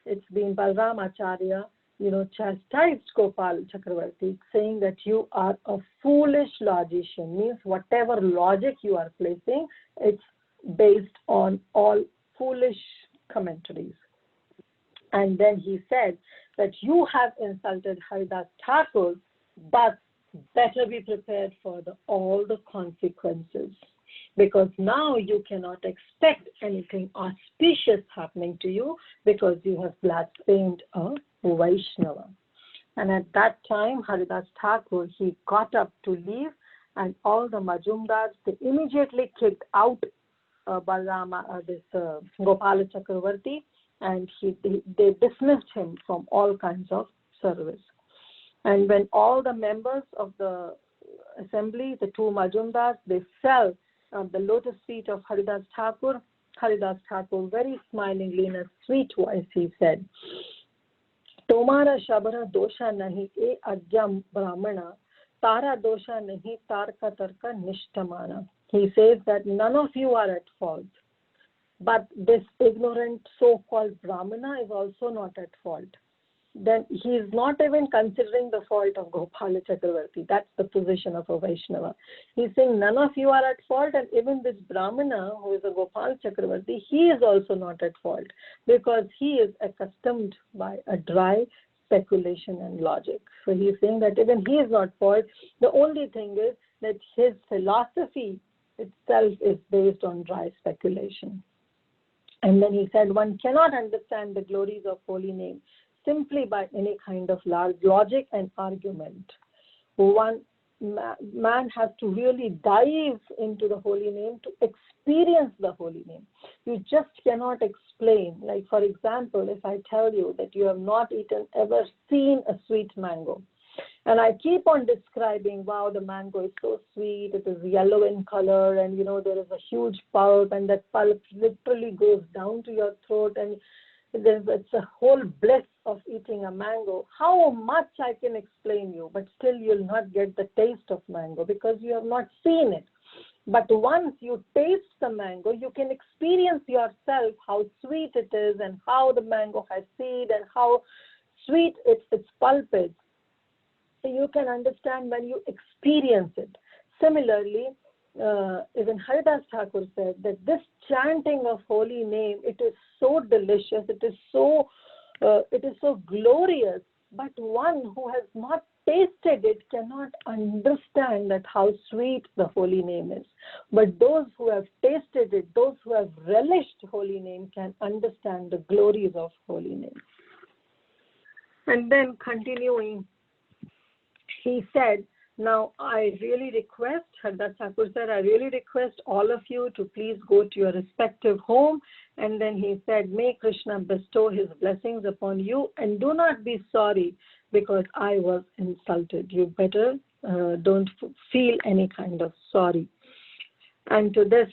it's been Balram Acharya chastised Gopal Chakravarti, saying that you are a foolish logician, means whatever logic you are placing, it's based on all foolish commentaries. And then he said that you have insulted Haridas Thakur, but better be prepared for all the consequences, because now you cannot expect anything auspicious happening to you because you have blasphemed a Vaishnava. And at that time, Haridas Thakur, he got up to leave, and all the Majumdars, they immediately kicked out Gopala Chakravarti, and they dismissed him from all kinds of service. And when all the members of the assembly, the two Majumdars, they fell at the lotus feet of Haridas Thakur very smilingly in a sweet voice, he said, Tomara Shabara dosha nahi e ajam brahmana, tara dosha nahi tarka tarka nishtamana. He says that none of you are at fault, but this ignorant so-called brahmana is also not at fault. Then he is not even considering the fault of Gopala Chakravarti. That's the position of a Vaishnava. He's saying none of you are at fault, and even this Brahmana, who is a Gopala Chakravarti, he is also not at fault, because he is accustomed by a dry speculation and logic. So he's saying that even he is not at fault. The only thing is that his philosophy itself is based on dry speculation. And then he said, one cannot understand the glories of holy name simply by any kind of large logic and argument. One man has to really dive into the holy name to experience the holy name. You just cannot explain. Like, for example, if I tell you that you have not ever seen a sweet mango, and I keep on describing, wow, the mango is so sweet, it is yellow in color, and there is a huge pulp, and that pulp literally goes down to your throat, and it's a whole bliss of eating a mango. How much I can explain you, but still you'll not get the taste of mango because you have not seen it. But once you taste the mango, you can experience yourself how sweet it is, and how the mango has seed, and how sweet its pulp is. So you can understand when you experience it. Similarly, even Haridas Thakur said that this chanting of holy name, it is so delicious, it is so glorious, but one who has not tasted it cannot understand that how sweet the holy name is. But those who have tasted it, those who have relished holy name, can understand the glories of holy name. And then continuing, he said, now I really request, Haridas Thakur said, I really request all of you to please go to your respective home. And then he said, may Krishna bestow his blessings upon you, and do not be sorry because I was insulted. You better don't feel any kind of sorry. And to this,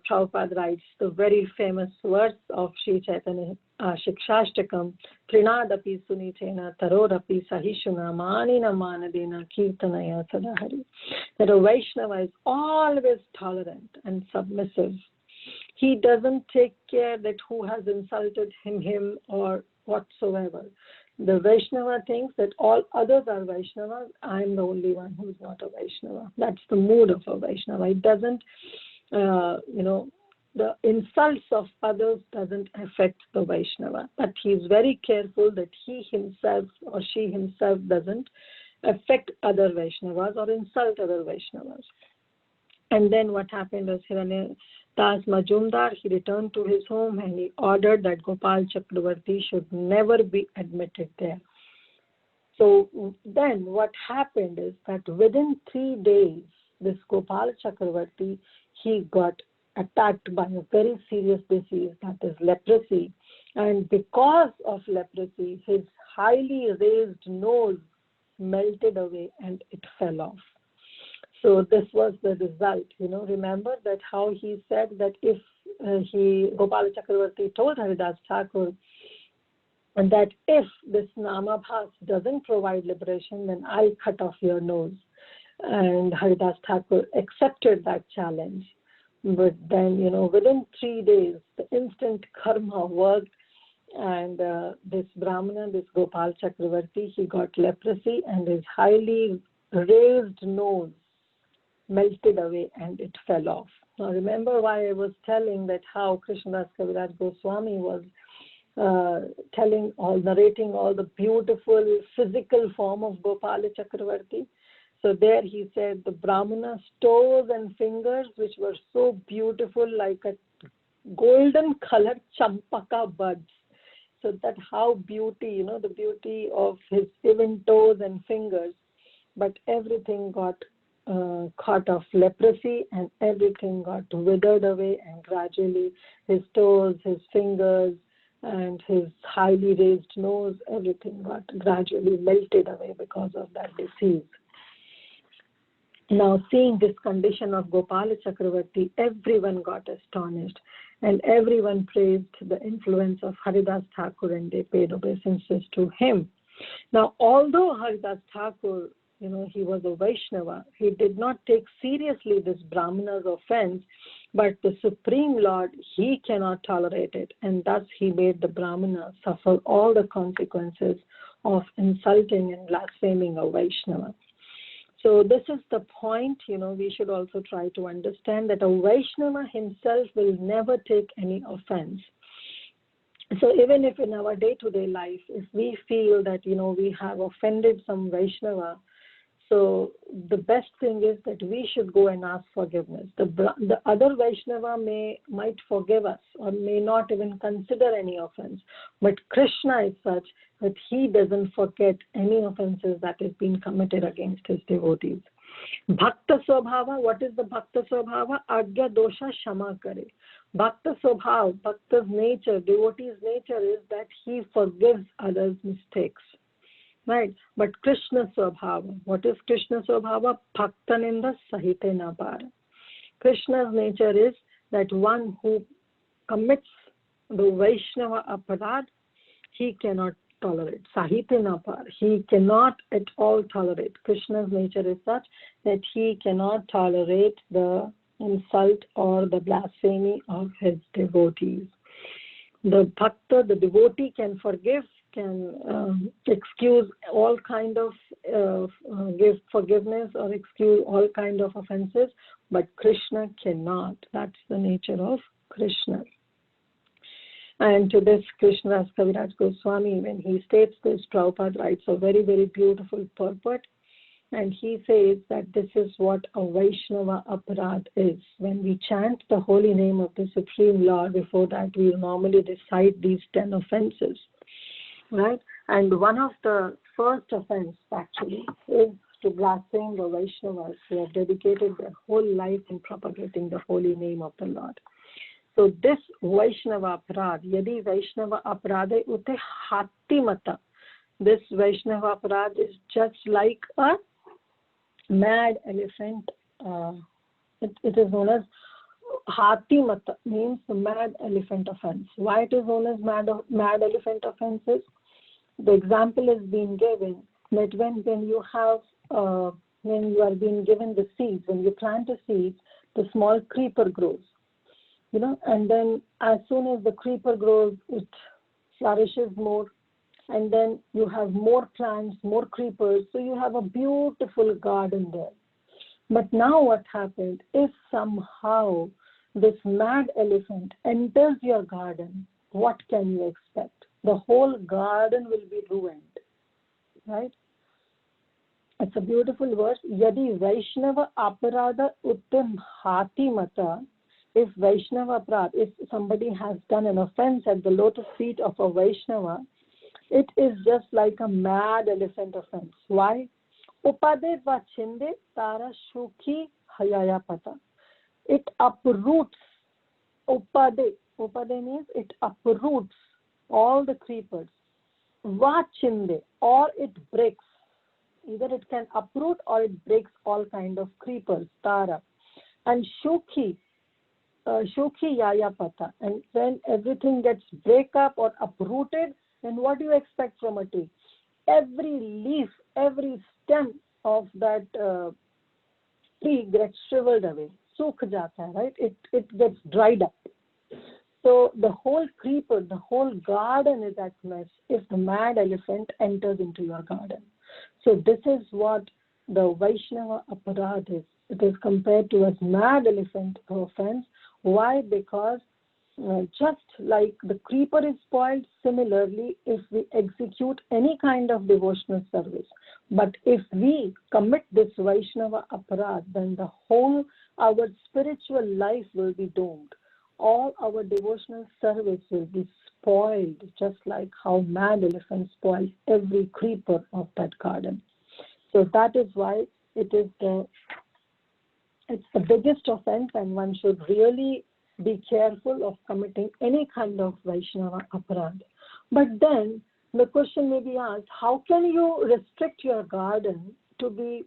Prabhupada writes the very famous verse of Sri Chaitanya Shikshashtakam, Trinadapi Sunitena Tarodapi Sahishuna Manina Manadena Kirtanaya Sadahari. That a Vaishnava is always tolerant and submissive. He doesn't take care that who has insulted him or whatsoever. The Vaishnava thinks that all others are Vaishnavas. I'm the only one who's not a Vaishnava. That's the mood of a Vaishnava. It doesn't, the insults of others doesn't affect the Vaishnava. But he's very careful that he himself or she himself doesn't affect other Vaishnavas or insult other Vaishnavas. And then what happened was Hiranyadas Majumdar, he returned to his home and he ordered that Gopal Chakravarti should never be admitted there. So then what happened is that within 3 days, this Gopal Chakravarti, he got attacked by a very serious disease, that is leprosy. And because of leprosy, his highly raised nose melted away and it fell off. So this was the result, Remember that how he said that if Gopala Chakravarti told Haridas Thakur that if this Namabhas doesn't provide liberation, then I'll cut off your nose. And Haridas Thakur accepted that challenge. But then, within 3 days, the instant karma worked, And this Brahmana, this Gopal Chakravarti, he got leprosy, and his highly raised nose melted away and it fell off. Now remember why I was telling that how Krishnadas Kaviraj Goswami was narrating all the beautiful physical form of Gopala Chakravarti. So there he said the Brahmana's toes and fingers, which were so beautiful, like a golden colored champaka buds. So that how beauty, the beauty of his even toes and fingers, but everything got caught of leprosy and everything got withered away, and gradually his toes, his fingers, and his highly raised nose, everything got gradually melted away because of that disease. Now, seeing this condition of Gopala Chakravarti, everyone got astonished and everyone praised the influence of Haridas Thakur and they paid obeisances to him. Now, although Haridas Thakur, he was a Vaishnava, he did not take seriously this Brahmana's offense, but the Supreme Lord, he cannot tolerate it, and thus he made the Brahmana suffer all the consequences of insulting and blaspheming a Vaishnava. So this is the point, we should also try to understand that a Vaishnava himself will never take any offense. So even if in our day-to-day life, if we feel that, we have offended some Vaishnava, so the best thing is that we should go and ask forgiveness. The other Vaishnava might forgive us or may not even consider any offense. But Krishna is such that he doesn't forget any offenses that has been committed against his devotees. Bhakta Swabhava, what is the Bhakta Swabhava? Agya Dosha Shama Kare. Bhakta Swabhava, Bhakta's nature, devotee's nature is that he forgives others' mistakes. Right? But Krishna Swabhava, what is Krishna Swabhava? Bhaktaninda Sahite Napara. Krishna's nature is that one who commits the Vaishnava aparad, he cannot tolerate. Sahite Napara. He cannot at all tolerate. Krishna's nature is such that he cannot tolerate the insult or the blasphemy of his devotees. The bhakta, the devotee, can forgive, can excuse all kind of give forgiveness or excuse all kind of offenses, but Krishna cannot. That's the nature of Krishna. And to this, Krishnadas Kaviraj Goswami, when he states this, Prabhupada writes a very, very beautiful purport, and he says that this is what a Vaishnava aparad is. When we chant the holy name of the Supreme Lord, before that we normally recite these 10 offenses. Right? And one of the first offense actually is to blaspheme the Vaishnavas who have dedicated their whole life in propagating the holy name of the Lord. So this Vaishnava aparad, yadi Vaishnava aparade ute hati mata. This Vaishnava aparad is just like a mad elephant. It is known as hati mata, means the mad elephant offense. Why it is known as mad elephant offenses? The example is being given that when you are being given the seeds, when you plant a seed, the small creeper grows, and then as soon as the creeper grows, it flourishes more, and then you have more plants, more creepers, so you have a beautiful garden there. But now what happened, if somehow this mad elephant enters your garden, what can you expect? The whole garden will be ruined, right? It's a beautiful verse. Yadi Vaishnava aparada uttam hati mata. If Vaishnava aparad, if somebody has done an offense at the lotus feet of a Vaishnava, it is just like a mad elephant offense. Why? Upade va chinde tara shukhi hayaya pata. It uproots. Upade means it uproots all the creepers. Va chinde, or it breaks. Either it can uproot or it breaks all kind of creepers, tara. And shukhi yaya pata. And when everything gets break up or uprooted, then what do you expect from a tree? Every leaf, every stem of that tree gets shriveled away. Sukh jata hai, right? It gets dried up. So the whole creeper, the whole garden is at mess if the mad elephant enters into your garden. So this is what the Vaishnava aparad is. It is compared to a mad elephant offense. Why? Because just like the creeper is spoiled, similarly, if we execute any kind of devotional service, but if we commit this Vaishnava aparad, then the whole our spiritual life will be doomed. All our devotional service will be spoiled, just like how mad elephant spoils every creeper of that garden. So that is why it's the biggest offense, and one should really be careful of committing any kind of Vaishnava aparad. But then the question may be asked, how can you restrict your garden to be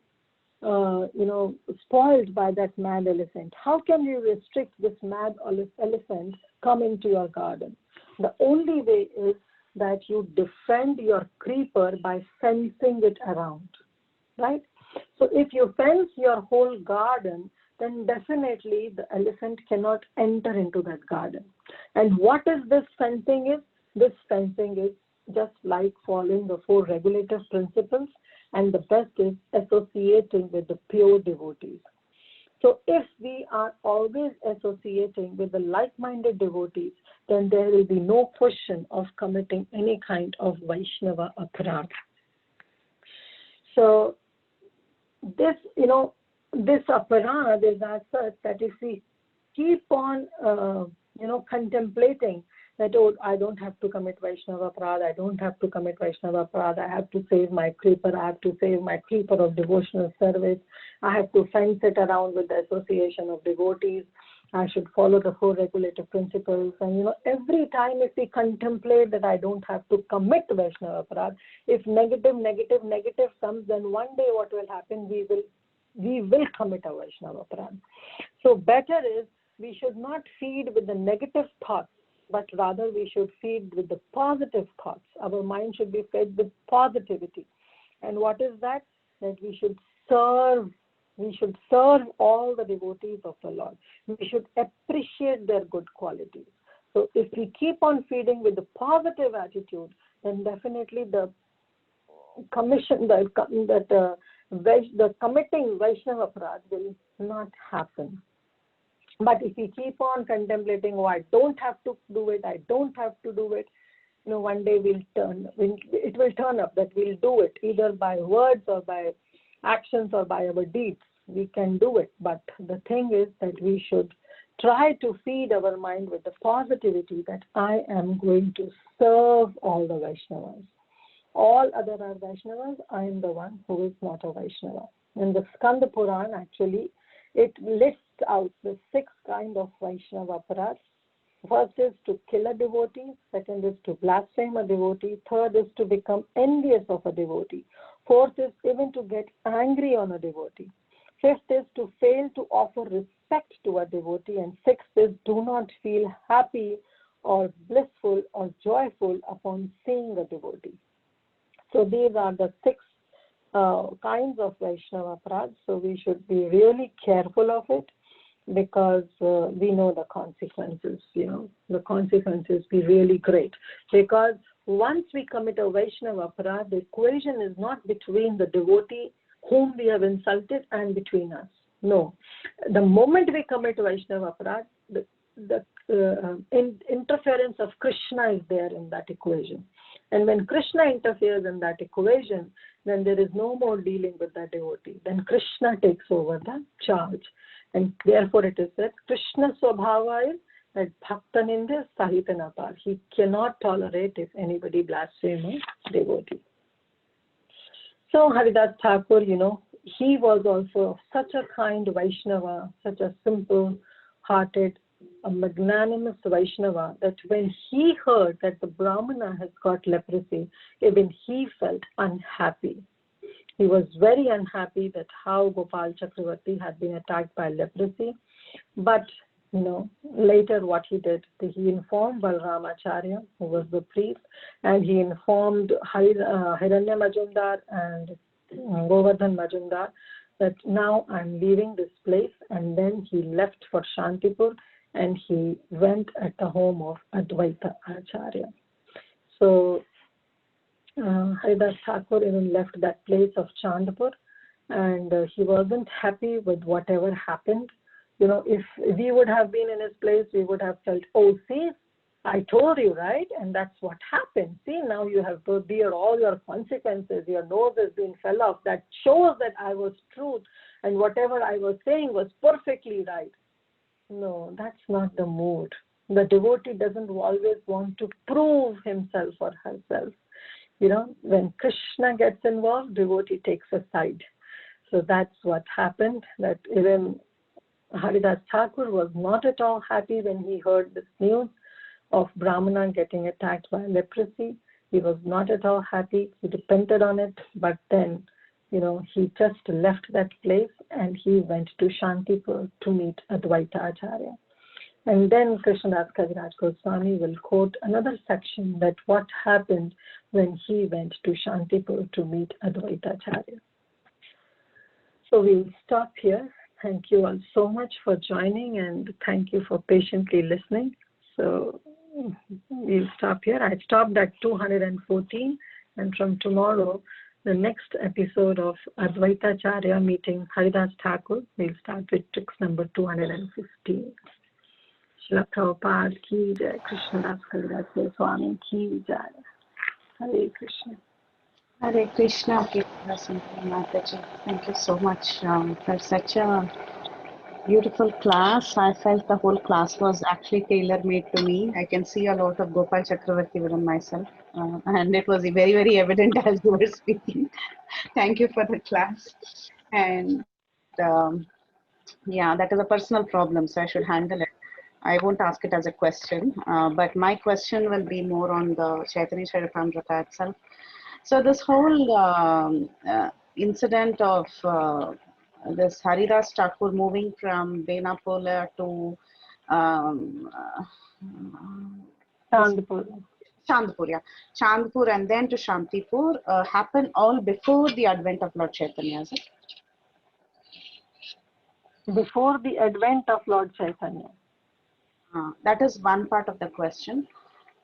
spoiled by that mad elephant? How can you restrict this mad elephant coming to your garden? The only way is that you defend your creeper by fencing it around, right? So if you fence your whole garden, then definitely the elephant cannot enter into that garden. And what is this fencing is? This fencing is just like following the 4 regulative principles, and the best is associating with the pure devotees. So if we are always associating with the like-minded devotees, then there will be no question of committing any kind of Vaishnava aparad. So this aparad is as such that if we keep on, contemplating that, oh, I don't have to commit Vaishnava aparad, I don't have to commit Vaishnava aparad, I have to save my creeper, I have to save my creeper of devotional service, I have to fence it around with the association of devotees, I should follow the 4 regulative principles. And, every time if we contemplate that I don't have to commit Vaishnava aparad, if negative comes, then one day what will happen, we will commit a Vaishnava aparad. So better is we should not feed with the negative thoughts, but rather we should feed with the positive thoughts. Our mind should be fed with positivity. And what is that? That we should serve all the devotees of the Lord. We should appreciate their good qualities. So if we keep on feeding with the positive attitude, then definitely the committing Vaishnava aparad will not happen. But if we keep on contemplating, oh, I don't have to do it, one day it will turn up that we'll do it, either by words or by actions or by our deeds. We can do it. But the thing is that we should try to feed our mind with the positivity that I am going to serve all the Vaishnavas. All other are Vaishnavas, I am the one who is not a Vaishnava. In the Skanda Puran, actually, it lists out the 6 kind of Vaishnava aparad. First is to kill a devotee, second is to blaspheme a devotee, third is to become envious of a devotee, fourth is even to get angry on a devotee, fifth is to fail to offer respect to a devotee, and sixth is do not feel happy or blissful or joyful upon seeing a devotee. So these are the 6 kinds of Vaishnava aparad. So we should be really careful of it, because we know the consequences. The consequences be really great, because once we commit a Vaishnava aparad, the equation is not between the devotee whom we have insulted and between us. No, the moment we commit Vaishnava aparad, the interference of Krishna is there in that equation. And when Krishna interferes in that equation, then there is no more dealing with that devotee. Then Krishna takes over the charge. And therefore it is said, Krishna Swabhava is that Bhakta Ninde Sahita Napar. He cannot tolerate if anybody blasphemes a devotee. So Haridas Thakur, he was also such a kind Vaishnava, such a simple-hearted, a magnanimous Vaishnava, that when he heard that the Brahmana has got leprosy, even he felt unhappy. He was very unhappy that how Gopal Chakravarti had been attacked by leprosy. But, later what he did, he informed Balramacharya, who was the priest, and he informed Hiranya Majumdar and Govardhan Majumdar that now I'm leaving this place. And then he left for Shantipur. and he went at the home of Advaita Acharya. So Haridas Thakur even left that place of Chandpur, and he wasn't happy with whatever happened. If we would have been in his place, we would have felt, oh, see, I told you, right? And that's what happened. See, now you have to bear all your consequences. Your nose has been fell off. That shows that I was true, and whatever I was saying was perfectly right. No, that's not the mood. The devotee doesn't always want to prove himself or herself. When Krishna gets involved, devotee takes a side. So that's what happened, that even Haridas Thakur was not at all happy when he heard this news of Brahmana getting attacked by leprosy. He was not at all happy. He repented on it, but then, he just left that place and he went to Shantipur to meet Advaita Acharya. And then Krishnadas Kaviraj Goswami will quote another section that what happened when he went to Shantipur to meet Advaita Acharya. So we'll stop here. Thank you all so much for joining, and thank you for patiently listening. So we'll stop here. I stopped at 214, and from tomorrow, the next episode of Advaita Acharya meeting Haridas Thakur, we'll start with text number 215. Srila Prabhupada ki jai, Krishnadas Kaviraj Goswami ki jai. Hare Krishna. Hare Krishna, Mataji. Thank you so much for such a beautiful class. I felt the whole class was actually tailor-made to me. I can see a lot of Gopal Chakravarti within myself, and it was very, very evident as you were speaking. Thank you for the class. And yeah, that is a personal problem, so I should handle it. I won't ask it as a question, but my question will be more on the Chaitanya Charitamrita itself. So this whole incident of this Haridas Thakur moving from Benapola to Chandpur. Chandpur and then to Shantipur happened all before the advent of Lord Chaitanya, is it? Before the advent of Lord Chaitanya. That is one part of the question.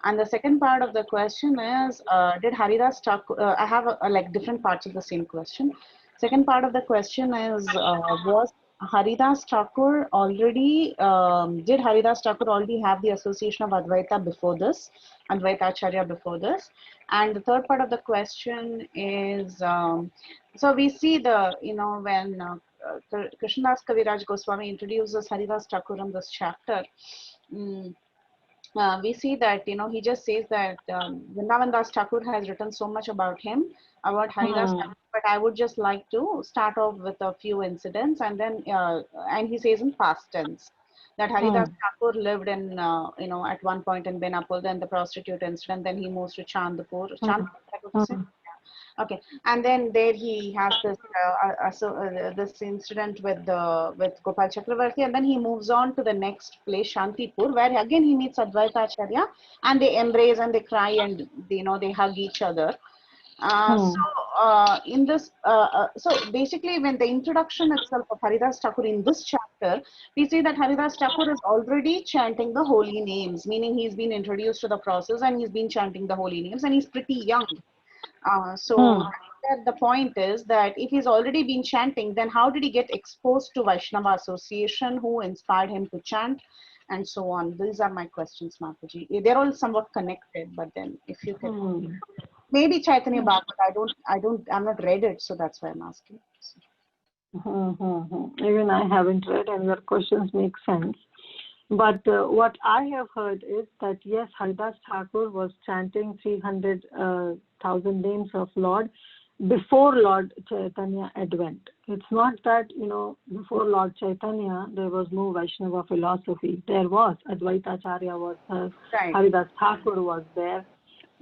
And the second part of the question is, did Haridas Thakur, I have like different parts of the same question. Second part of the question is, was Haridas Thakur already, did Haridas Thakur already have the association of Advaita before this, Advaita Acharya before this? And the third part of the question is, so we see when Krishnadas Kaviraj Goswami introduces Haridas Thakur in this chapter, we see that he just says that Vrindavan Das Thakur has written so much about him, about Haridas Thakur, but I would just like to start off with a few incidents, and then and he says in past tense that Haridas Thakur lived in at one point in Benapur, then the prostitute incident, then he moves to Chandpur. Okay, and then there he has this this incident with Gopal Chakravarti, and then he moves on to the next place, Shantipur, where again he meets Advaita Acharya, and they embrace and they cry and they hug each other. In this, so basically, when the introduction itself of Haridas Thakur in this chapter, we see that Haridas Thakur is already chanting the holy names, meaning he's been introduced to the process and he's been chanting the holy names, and he's pretty young. The point is that if he's already been chanting, then how did he get exposed to Vaishnava association? Who inspired him to chant? And so on. These are my questions, Mataji. They're all somewhat connected, but then if you can, maybe Chaitanya Bhagavad, I'm not read it, so that's why I'm asking. Even I haven't read, and your questions make sense. But what I have heard is that yes, Haridas Thakur was chanting 300,000 names of Lord before Lord Chaitanya advent. It's not that, before Lord Chaitanya, there was no Vaishnava philosophy. There was. Advaita Acharya was there. Right. Haridas Thakur was there.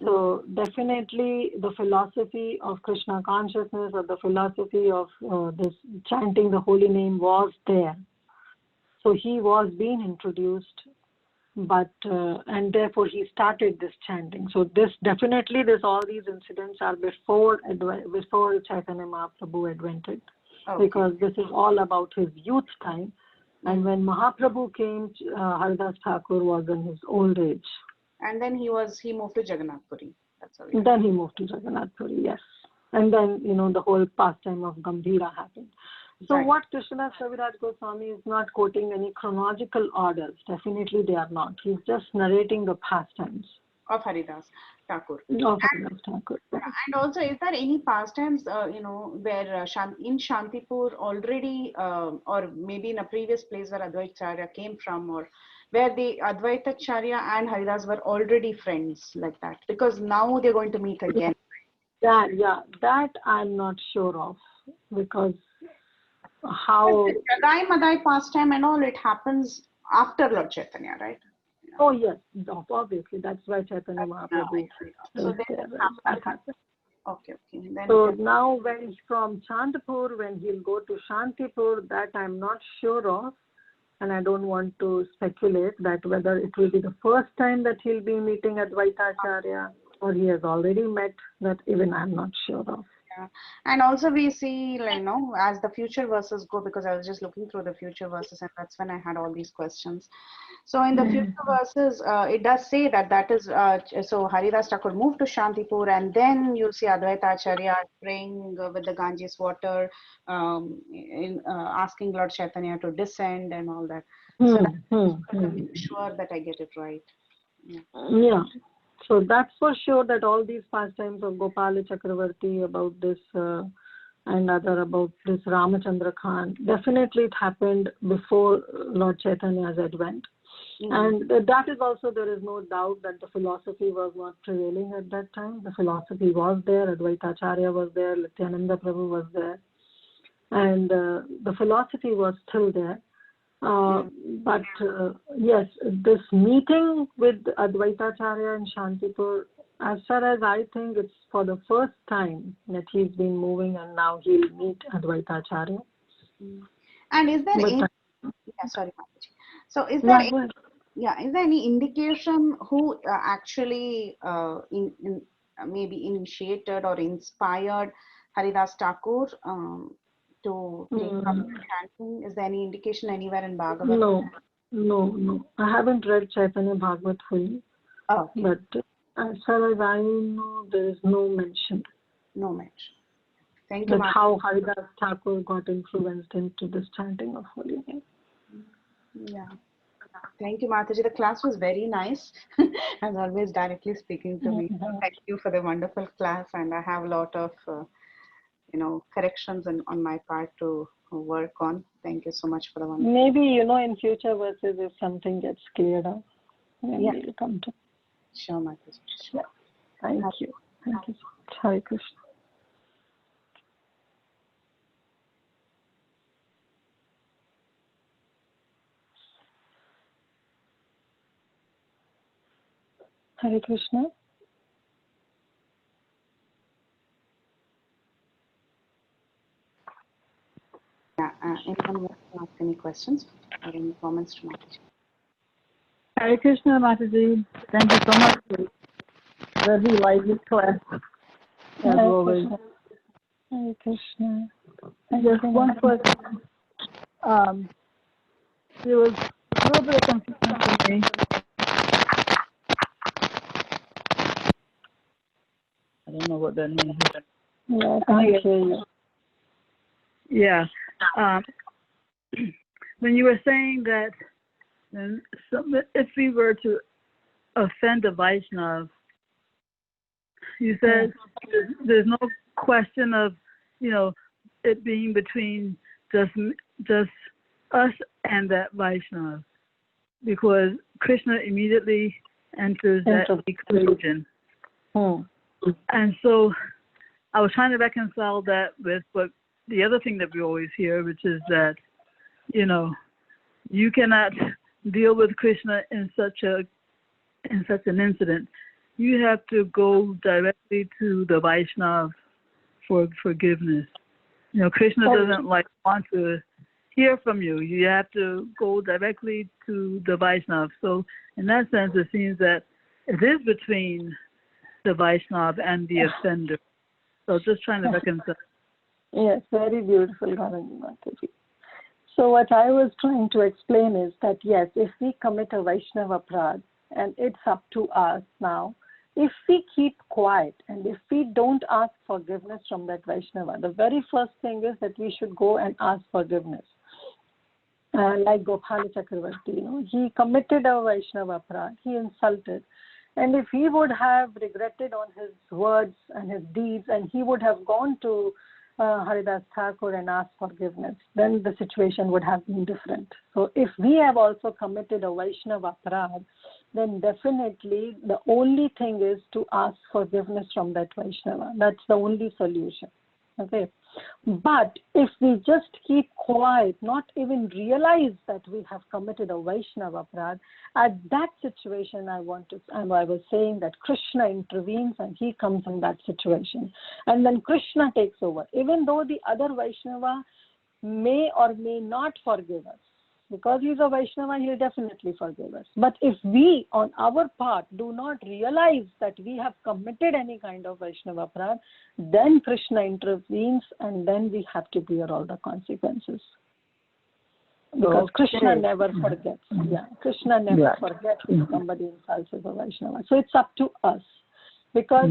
So definitely the philosophy of Krishna consciousness or the philosophy of this chanting the holy name was there. So he was being introduced, but and therefore he started this chanting. So all these incidents are before Chaitanya Mahaprabhu advented, because this is all about his youth time. And when Mahaprabhu came, Haridas Thakur was in his old age. And then he moved to Jagannath Puri. That's all. Then he moved to Jagannath Puri, yes. And then, the whole pastime of Gambhira happened. So what Krishna Kaviraj Goswami is not quoting any chronological orders. Definitely they are not. He's just narrating the pastimes of Haridas Thakur. And also, is there any pastimes, where in Shantipur already, or maybe in a previous place where Advaitacharya came from, or where the Advaitacharya and Haridas were already friends like that? Because now they're going to meet again. That I'm not sure of, because how... Jagai Madai pastime and all, it happens after Lord Chaitanya, right? Oh yes, obviously. That's why Chaitanya Mahaprabhu. So that happened. Okay. Then so now when from Chandpur, when he'll go to Shantipur, that I'm not sure of. And I don't want to speculate that whether it will be the first time that he'll be meeting Advaitacharya or he has already met, that even I'm not sure of. Yeah. And also we see, as the future verses go, because I was just looking through the future verses and that's when I had all these questions. So in the future verses, it does say that is, so Haridas Thakur moved to Shantipur, and then you see Advaitacharya praying with the Ganges water, asking Lord Chaitanya to descend and all that. So I'm sure that I get it right. Yeah. So that's for sure that all these pastimes of Gopala Chakravarti about this and other about this Ramachandra Khan, definitely it happened before Lord Chaitanya's advent. And that is also, there is no doubt that the philosophy was not prevailing at that time. The philosophy was there, Advaitacharya was there, Nityananda Prabhu was there, and the philosophy was still there. But yes, this meeting with Advaitacharya in Shantipur, as far as I think, it's for the first time that he's been moving and now he'll meet Advaitacharya. And is there any... sorry, Mataji. So is there is there any indication who actually maybe initiated or inspired Haridas Thakur to take up chanting? Is there any indication anywhere in Bhagavad? No. I haven't read Chaitanya Bhagavat fully. But as far as I know, there is no mention. No mention. Thank you, how Haridas Thakur got influenced into this chanting of holy name. Yeah. Thank you, Mataji. The class was very nice. As always, directly speaking to me. Thank you for the wonderful class, and I have a lot of corrections on my part to work on. Thank you so much for the wonderful. Maybe in future verses if something gets cleared up, then we'll come to. Sure, Mataji. Sure. Thank you. Hare Krishna. Hare Krishna. Anyone wants to ask any questions or any comments to Mataji? Hare Krishna, Mataji. Thank you so much for very lively class. As always. Hare Krishna. Just one question. There was a little bit of confusion for me. I don't know what that means. Yeah, I can't hear you. Yeah. When you were saying that if we were to offend a Vaishnav, you said there's no question of, it being between just us and that Vaishnav, because Krishna immediately enters that equation. And so I was trying to reconcile that with what the other thing that we always hear, which is that, you cannot deal with Krishna in such an incident. You have to go directly to the Vaishnav for forgiveness. Krishna doesn't want to hear from you. You have to go directly to the Vaishnav. So in that sense, it seems that it is between the Vaishnav and the offender. So just trying to reconcile. Yes, very beautiful, Mataji. So what I was trying to explain is that, yes, if we commit a Vaishnava aparadh, and it's up to us now, if we keep quiet and if we don't ask forgiveness from that Vaishnava, the very first thing is that we should go and ask forgiveness. Like Gopala Chakravarti, he committed a Vaishnava aparadh, he insulted. And if he would have regretted on his words and his deeds, and he would have gone to Haridas Thakur and asked forgiveness, then the situation would have been different. So if we have also committed a Vaishnava aparadh, then definitely the only thing is to ask forgiveness from that Vaishnava. That's the only solution. Okay. But if we just keep quiet, not even realize that we have committed a Vaishnava aparadh, at that situation I was saying that Krishna intervenes and he comes in that situation. And then Krishna takes over. Even though the other Vaishnava may or may not forgive us, because he's a Vaishnava, he'll definitely forgive us. But if we, on our part, do not realize that we have committed any kind of Vaishnava aparadh, then Krishna intervenes and then we have to bear all the consequences. Because Krishna never forgets. Yeah, Krishna never forgets if somebody insults as a Vaishnava. So it's up to us. Because,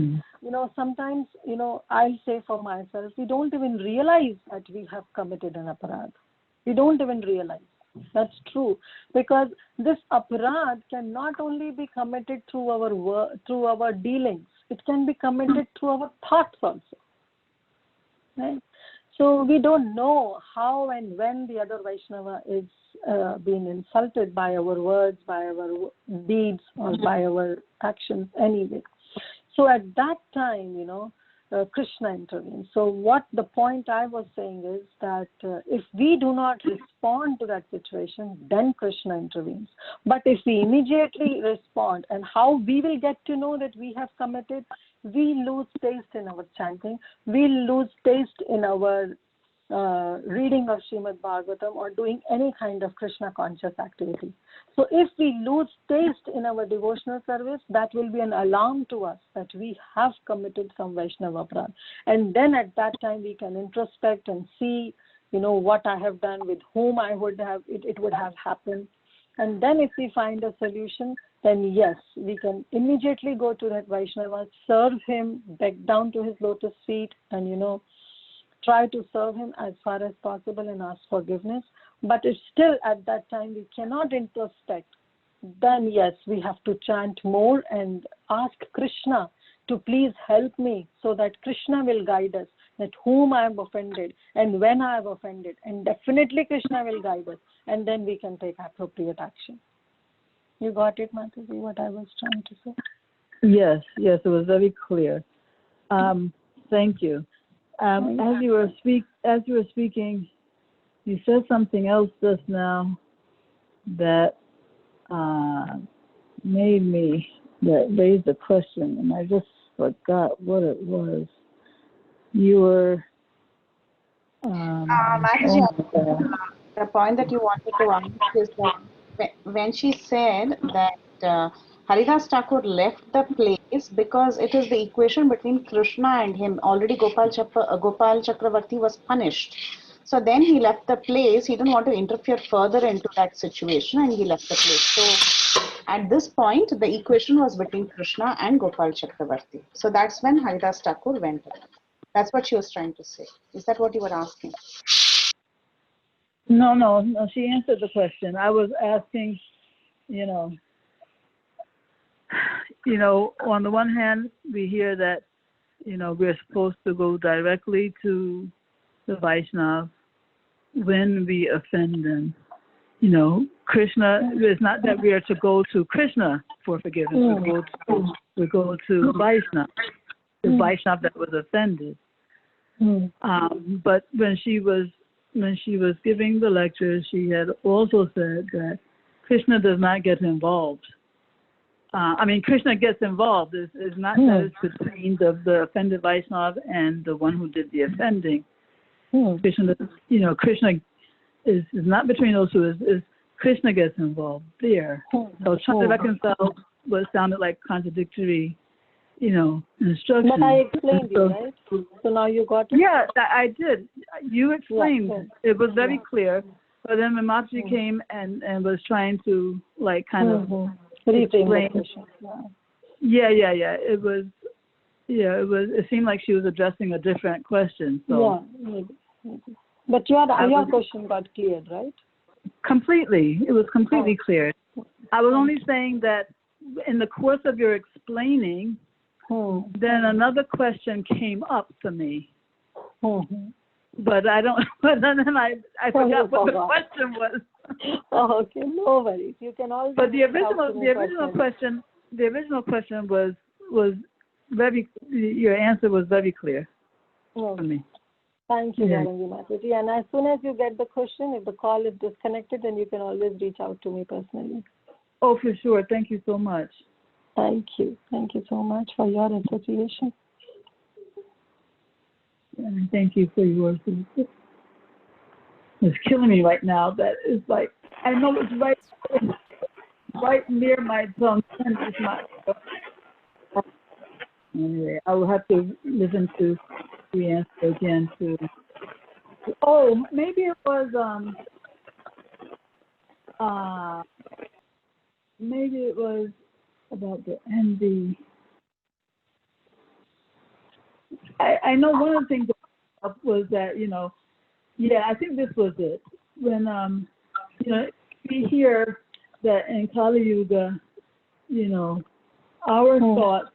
sometimes, I'll say for myself, we don't even realize that we have committed an aparadh. We don't even realize. That's true, because this aparadh can not only be committed through our dealings, it can be committed through our thoughts also. Right? So we don't know how and when the other Vaishnava is being insulted by our words, by our deeds, or by our actions anyway. So at that time, Krishna intervenes. So what the point I was saying is that if we do not respond to that situation, then Krishna intervenes. But if we immediately respond, and how we will get to know that we have committed, we lose taste in our chanting, we lose taste in our reading of Srimad Bhagavatam or doing any kind of Krishna conscious activity. So if we lose taste in our devotional service, that will be an alarm to us that we have committed some Vaishnava aparadh. And then at that time we can introspect and see, what I have done, with whom it would have happened. And then if we find a solution, then yes, we can immediately go to that Vaishnava, serve him, beg down to his lotus feet, and try to serve him as far as possible and ask forgiveness. But if still at that time we cannot introspect, then yes, we have to chant more and ask Krishna to please help me, so that Krishna will guide us, that whom I have offended and when I have offended. And definitely Krishna will guide us, and then we can take appropriate action. You got it, Mataji, what I was trying to say? Yes, it was very clear. Thank you. As you were speaking, you said something else just now that raised a question, and I just forgot what it was. You were. Mataji, the point that you wanted to ask is that when she said that Haridas Thakur left the place because it is the equation between Krishna and him. Already Gopal Chakravarti was punished. So then he left the place. He didn't want to interfere further into that situation, and he left the place. So at this point, the equation was between Krishna and Gopal Chakravarti. So that's when Haridas Thakur went up. That's what she was trying to say. Is that what you were asking? No, she answered the question. I was asking, on the one hand, we hear that, we're supposed to go directly to the Vaishnava when we offend them. Krishna, it's not that we are to go to Krishna for forgiveness. We go to Vaishnava, the Vaishnava that was offended. But when she was giving the lecture, she had also said that Krishna does not get involved. Krishna gets involved. It's not that it's between the offended Vaishnava and the one who did the offending. Krishna is not between those two. Is Krishna gets involved there. So trying to reconcile what sounded like contradictory, instructions. But I explained it, right? So now you got it? Yeah, I did. You explained. It was very clear. But then when Mataji came and was trying to like kind of reframe the explain. question. Yeah. It was. Yeah, it was. It seemed like she was addressing a different question. So. Yeah, maybe. But your question got cleared, right? Completely. It was completely clear. I was only saying that in the course of your explaining, then another question came up for me. But I don't. But then I forgot what the question was. Oh, okay, no worries. You can always. But the original question was very. Your answer was very clear for me. Thank you, Dharangi Mataji. And as soon as you get the question, if the call is disconnected, then you can always reach out to me personally. Oh, for sure. Thank you so much. Thank you. Thank you so much for your association. And thank you for yours. It's killing me right now. That is like, I know it's right near my tongue. And it's not. Anyway, I will have to listen to the answer again to. Oh, maybe it was maybe it was about the envy. I know one of the things was that, I think this was it. When we hear that in Kali Yuga, our thoughts,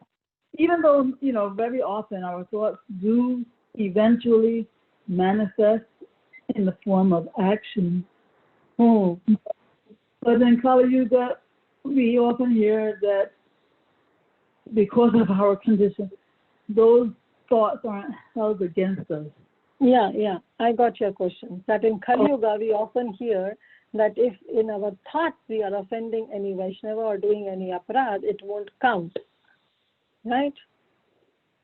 even though, very often our thoughts do eventually manifest in the form of action. But in Kali Yuga, we often hear that because of our condition, those thoughts aren't held against us. Yeah, I got your question. That in Kali Yuga, we often hear that if in our thoughts we are offending any Vaishnava or doing any aparad, it won't count. Right?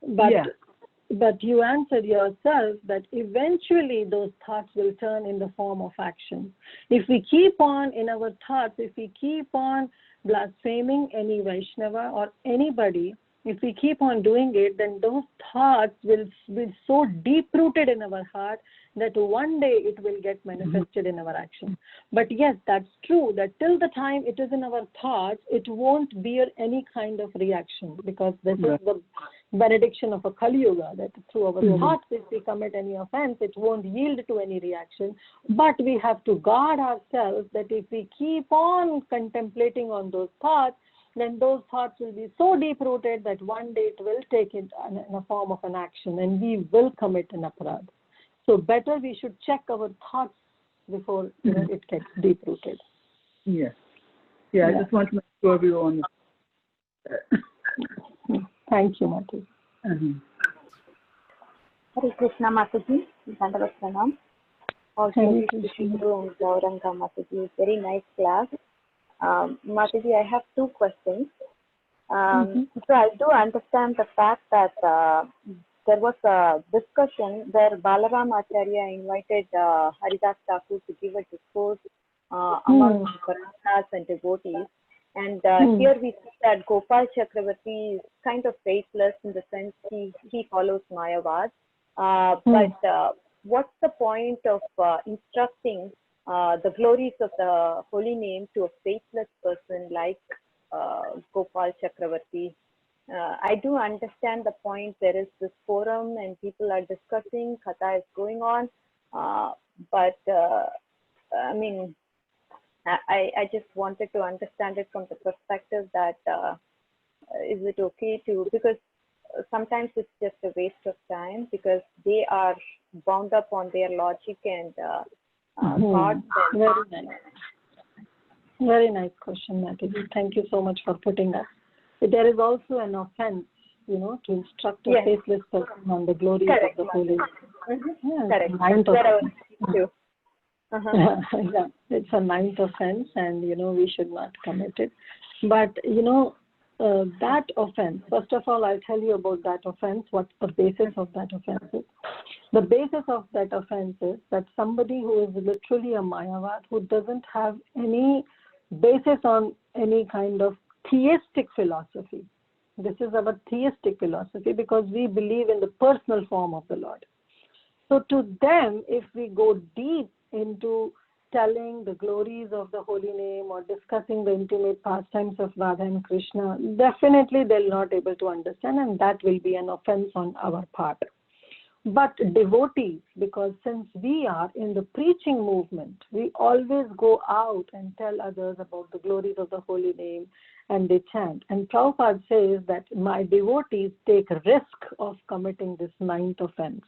But you answered yourself that eventually those thoughts will turn in the form of action. If we keep on in our thoughts, if we keep on blaspheming any Vaishnava or anybody, if we keep on doing it, then those thoughts will be so deep-rooted in our heart that one day it will get manifested in our action. But yes, that's true, that till the time it is in our thoughts, it won't bear any kind of reaction, because this is the benediction of a Kali Yuga, that through our thoughts, if we commit any offense, it won't yield to any reaction. But we have to guard ourselves that if we keep on contemplating on those thoughts, then those thoughts will be so deep-rooted that one day it will take it in a form of an action and we will commit an aparad. So better we should check our thoughts before it gets deep-rooted. Yes. Yeah, I just want to make sure we were on the... Thank you, Mataji. Hare Krishna, Mataji. Dandavat Pranam. Also, Gauranga Mataji. Very nice class. Mataji, I have two questions. So I do understand the fact that there was a discussion where Balaram Acharya invited Haridas Thakur to give a discourse among Brahmanas and devotees. And here we see that Gopal Chakravarti is kind of faithless in the sense he follows Mayavad. But what's the point of instructing the glories of the holy name to a faithless person like Gopal Chakravarti? I do understand the point. There is this forum and people are discussing, Katha is going on. But I mean, I just wanted to understand it from the perspective that is it okay to, because sometimes it's just a waste of time because they are bound up on their logic and thoughts. Very nice. Very nice question, Mataji. Thank you so much for putting that. There is also an offense, to instruct a faithless person on the glories of the holy. Correct. It's a ninth offense, and we should not commit it. But that offense, first of all, I'll tell you about that offense, what the basis of that offense is. The basis of that offense is that somebody who is literally a Mayavad, who doesn't have any basis on any kind of theistic philosophy. This is our theistic philosophy because we believe in the personal form of the Lord. So to them, if we go deep into telling the glories of the holy name or discussing the intimate pastimes of Radha and Krishna, definitely they'll not able to understand, and that will be an offense on our part. But devotees, because since we are in the preaching movement, we always go out and tell others about the glories of the holy name, and they chant. And Prabhupada says that my devotees take risk of committing this 9th offense.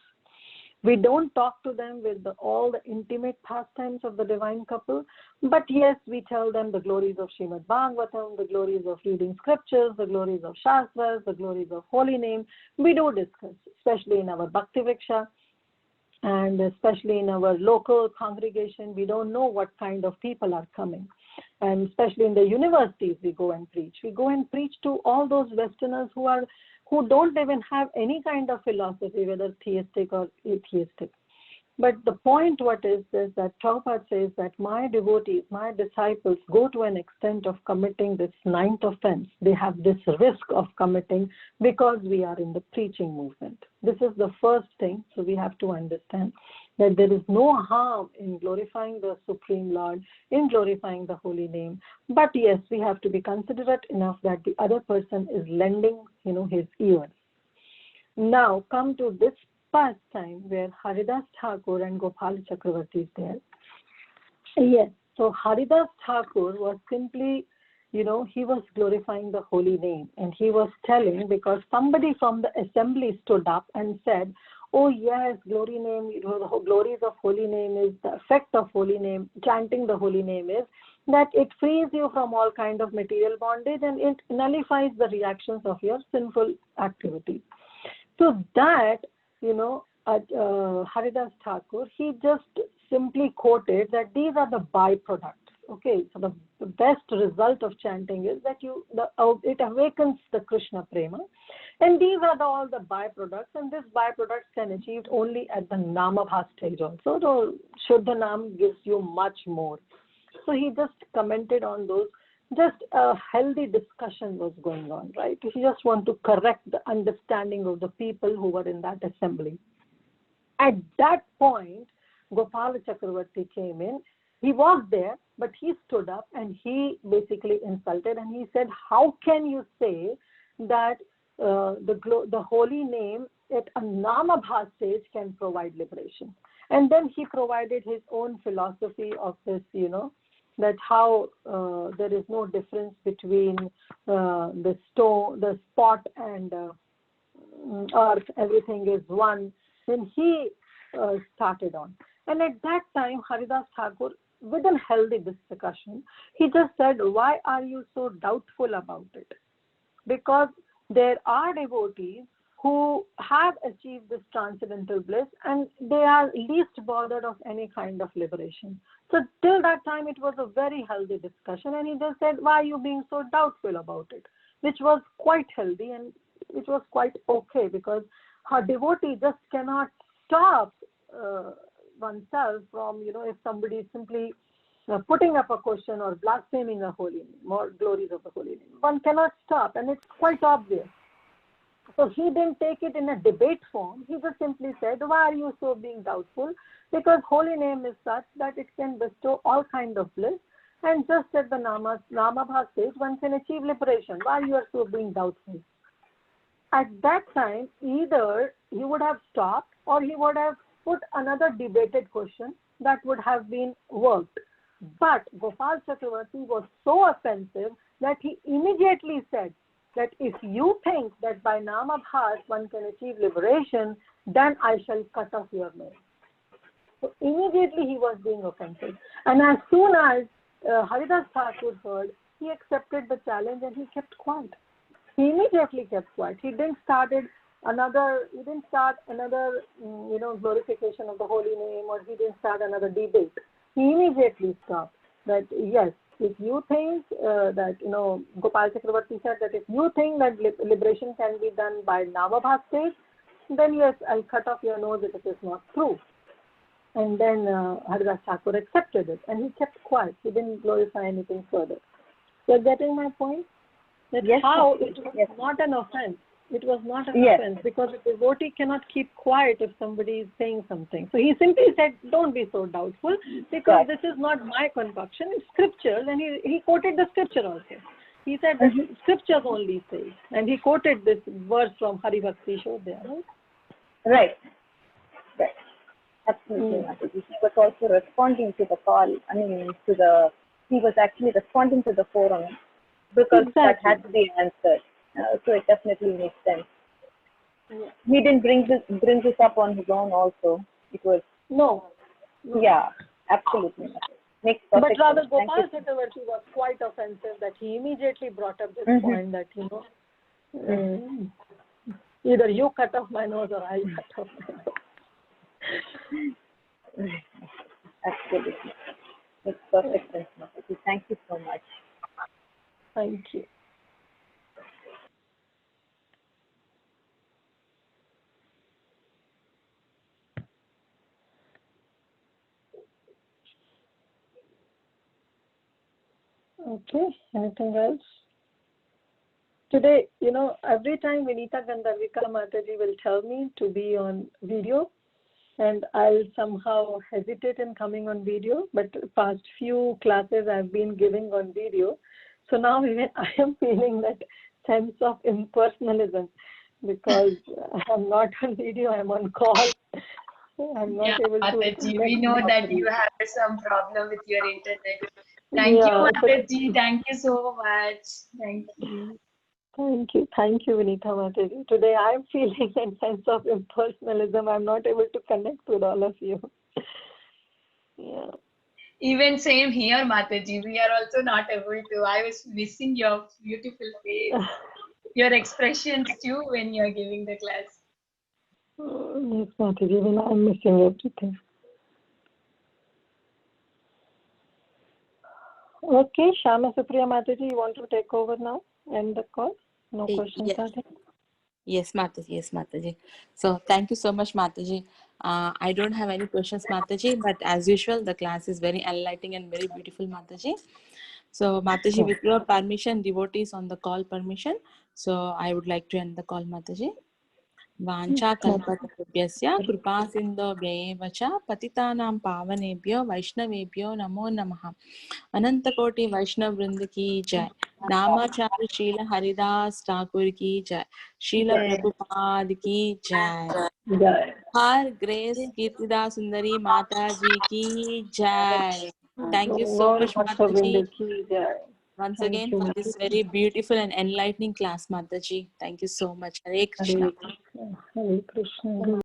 We don't talk to them with all the intimate pastimes of the divine couple, but yes, we tell them the glories of Srimad Bhagavatam, the glories of reading scriptures, the glories of Shastras, the glories of holy name. We do discuss, especially in our Bhakti Vriksha and especially in our local congregation. We don't know what kind of people are coming. And especially in the universities, we go and preach. We go and preach to all those Westerners who don't even have any kind of philosophy, whether theistic or atheistic. But the point is that Prabhupada says that my devotees, my disciples go to an extent of committing this 9th offense. They have this risk of committing because we are in the preaching movement. This is the first thing. So we have to understand that there is no harm in glorifying the Supreme Lord, in glorifying the holy name. But yes, we have to be considerate enough that the other person is lending, his ears. Now come to this pastime where Haridas Thakur and Gopal Chakravarti is there. Yes, so Haridas Thakur was simply, he was glorifying the holy name, and he was telling, because somebody from the assembly stood up and said, oh yes, glory name, the glories of holy name is, the effect of holy name, chanting the holy name is that it frees you from all kind of material bondage and it nullifies the reactions of your sinful activities. So that, Haridas Thakur, he just simply quoted that these are the byproducts. Okay, so the best result of chanting is that it awakens the Krishna prema, and these are all the byproducts, and this byproducts can achieved only at the Namabha stage also. So Shuddha Nam gives you much more. So he just commented on those. Just a healthy discussion was going on, right? He just want to correct the understanding of the people who were in that assembly. At that point, Gopal Chakravarti came in. He was there, but he stood up and he basically insulted, and he said, how can you say that the holy name at a Namabha stage can provide liberation? And then he provided his own philosophy of this, that how there is no difference between the spot and earth, everything is one. Then he started on. And at that time, Haridas Thakur, with a healthy discussion, he just said, why are you so doubtful about it? Because there are devotees who have achieved this transcendental bliss and they are least bothered of any kind of liberation. So till that time, it was a very healthy discussion, and he just said, why are you being so doubtful about it? Which was quite healthy, and it was quite okay, because her devotee just cannot stop oneself from, if somebody is simply putting up a question or blaspheming a holy name or glories of the holy name. One cannot stop, and it's quite obvious. So he didn't take it in a debate form. He just simply said, why are you so being doubtful? Because holy name is such that it can bestow all kind of bliss, and just at the Namabha stage, one can achieve liberation. Why you are so being doubtful? At that time, either he would have stopped or he would have put another debated question that would have been worked. But Gopal Chakravarti was so offensive that he immediately said that if you think that by Namabhas one can achieve liberation, then I shall cut off your nose. So immediately he was being offensive. And as soon as Haridas Thakur heard, he accepted the challenge and he kept quiet. He immediately kept quiet. He didn't start another glorification of the holy name, or he didn't start another debate. He immediately stopped. That yes, if you think Gopal Chakravarti said that if you think that liberation can be done by Namabha stage, then yes, I'll cut off your nose if it is not true. And then Haridas Thakur accepted it, and he kept quiet. He didn't glorify anything further. You're getting my point? That yes, how it was not an offense. It was not an Yes. offense, because a devotee cannot keep quiet if somebody is saying something. So he simply said, don't be so doubtful, because Right. this is not my concoction, it's scriptures. And he quoted the scripture also. He said that scriptures only say. And he quoted this verse from Hari Bhakti Shodhya, right? Right. Right. Absolutely, Mataji. He was also responding to the call. He was actually responding to the forum, because that had to be answered. So it definitely makes sense. Yeah. He didn't bring this up on his own also. It was, No. yeah, absolutely. Makes But perfect rather sense. Gopal Chakravarti was quite offensive, that he immediately brought up this point that, either you cut off my nose or I cut off my nose. Absolutely. Makes perfect sense, Mataji. Thank you so much. Thank you. Okay, anything else? Today, every time Vinita Gandharvika Mataji will tell me to be on video, and I'll somehow hesitate in coming on video, but past few classes I've been giving on video. So now even I am feeling that sense of impersonalism, because I'm not on video, I'm on call. I'm not able to. Mataji, we know that you have some problem with your internet. Thank you, Mataji. Thank you so much. Thank you. Thank you, Vinita Mataji. Today I'm feeling a sense of impersonalism. I'm not able to connect with all of you. Yeah. Even same here, Mataji. We are also not able to. I was missing your beautiful face, your expressions too when you're giving the class. Yes, Mataji, even I'm missing everything. Okay, Shama Supriya Mataji, you want to take over now? End the call? No questions, Yes, Mataji. Yes, Mataji. So thank you so much, Mataji. I don't have any questions, Mataji, but as usual, the class is very enlightening and very beautiful, Mataji. So Mataji, with your permission, devotees on the call permission. So I would like to end the call, Mataji. वाञ्छा कल्पतरुभ्यस्य कृपा सिन्धुभ्येव च पतितानां पावनेभ्यो वैष्णवेभ्यो नमो नमः। अनंतकोटि वैष्णव वृंद की जय। नामाचार्य शील हरिदास ठाकुर की जय। शील प्रभुपाद की जय। हर ग्रेस कीर्तिदा सुंदरी माता जी की जय। Thank you so much, Mataji, once again for this very beautiful and enlightening class, Mataji. Thank you so much. Hare Krishna. Hare Krishna.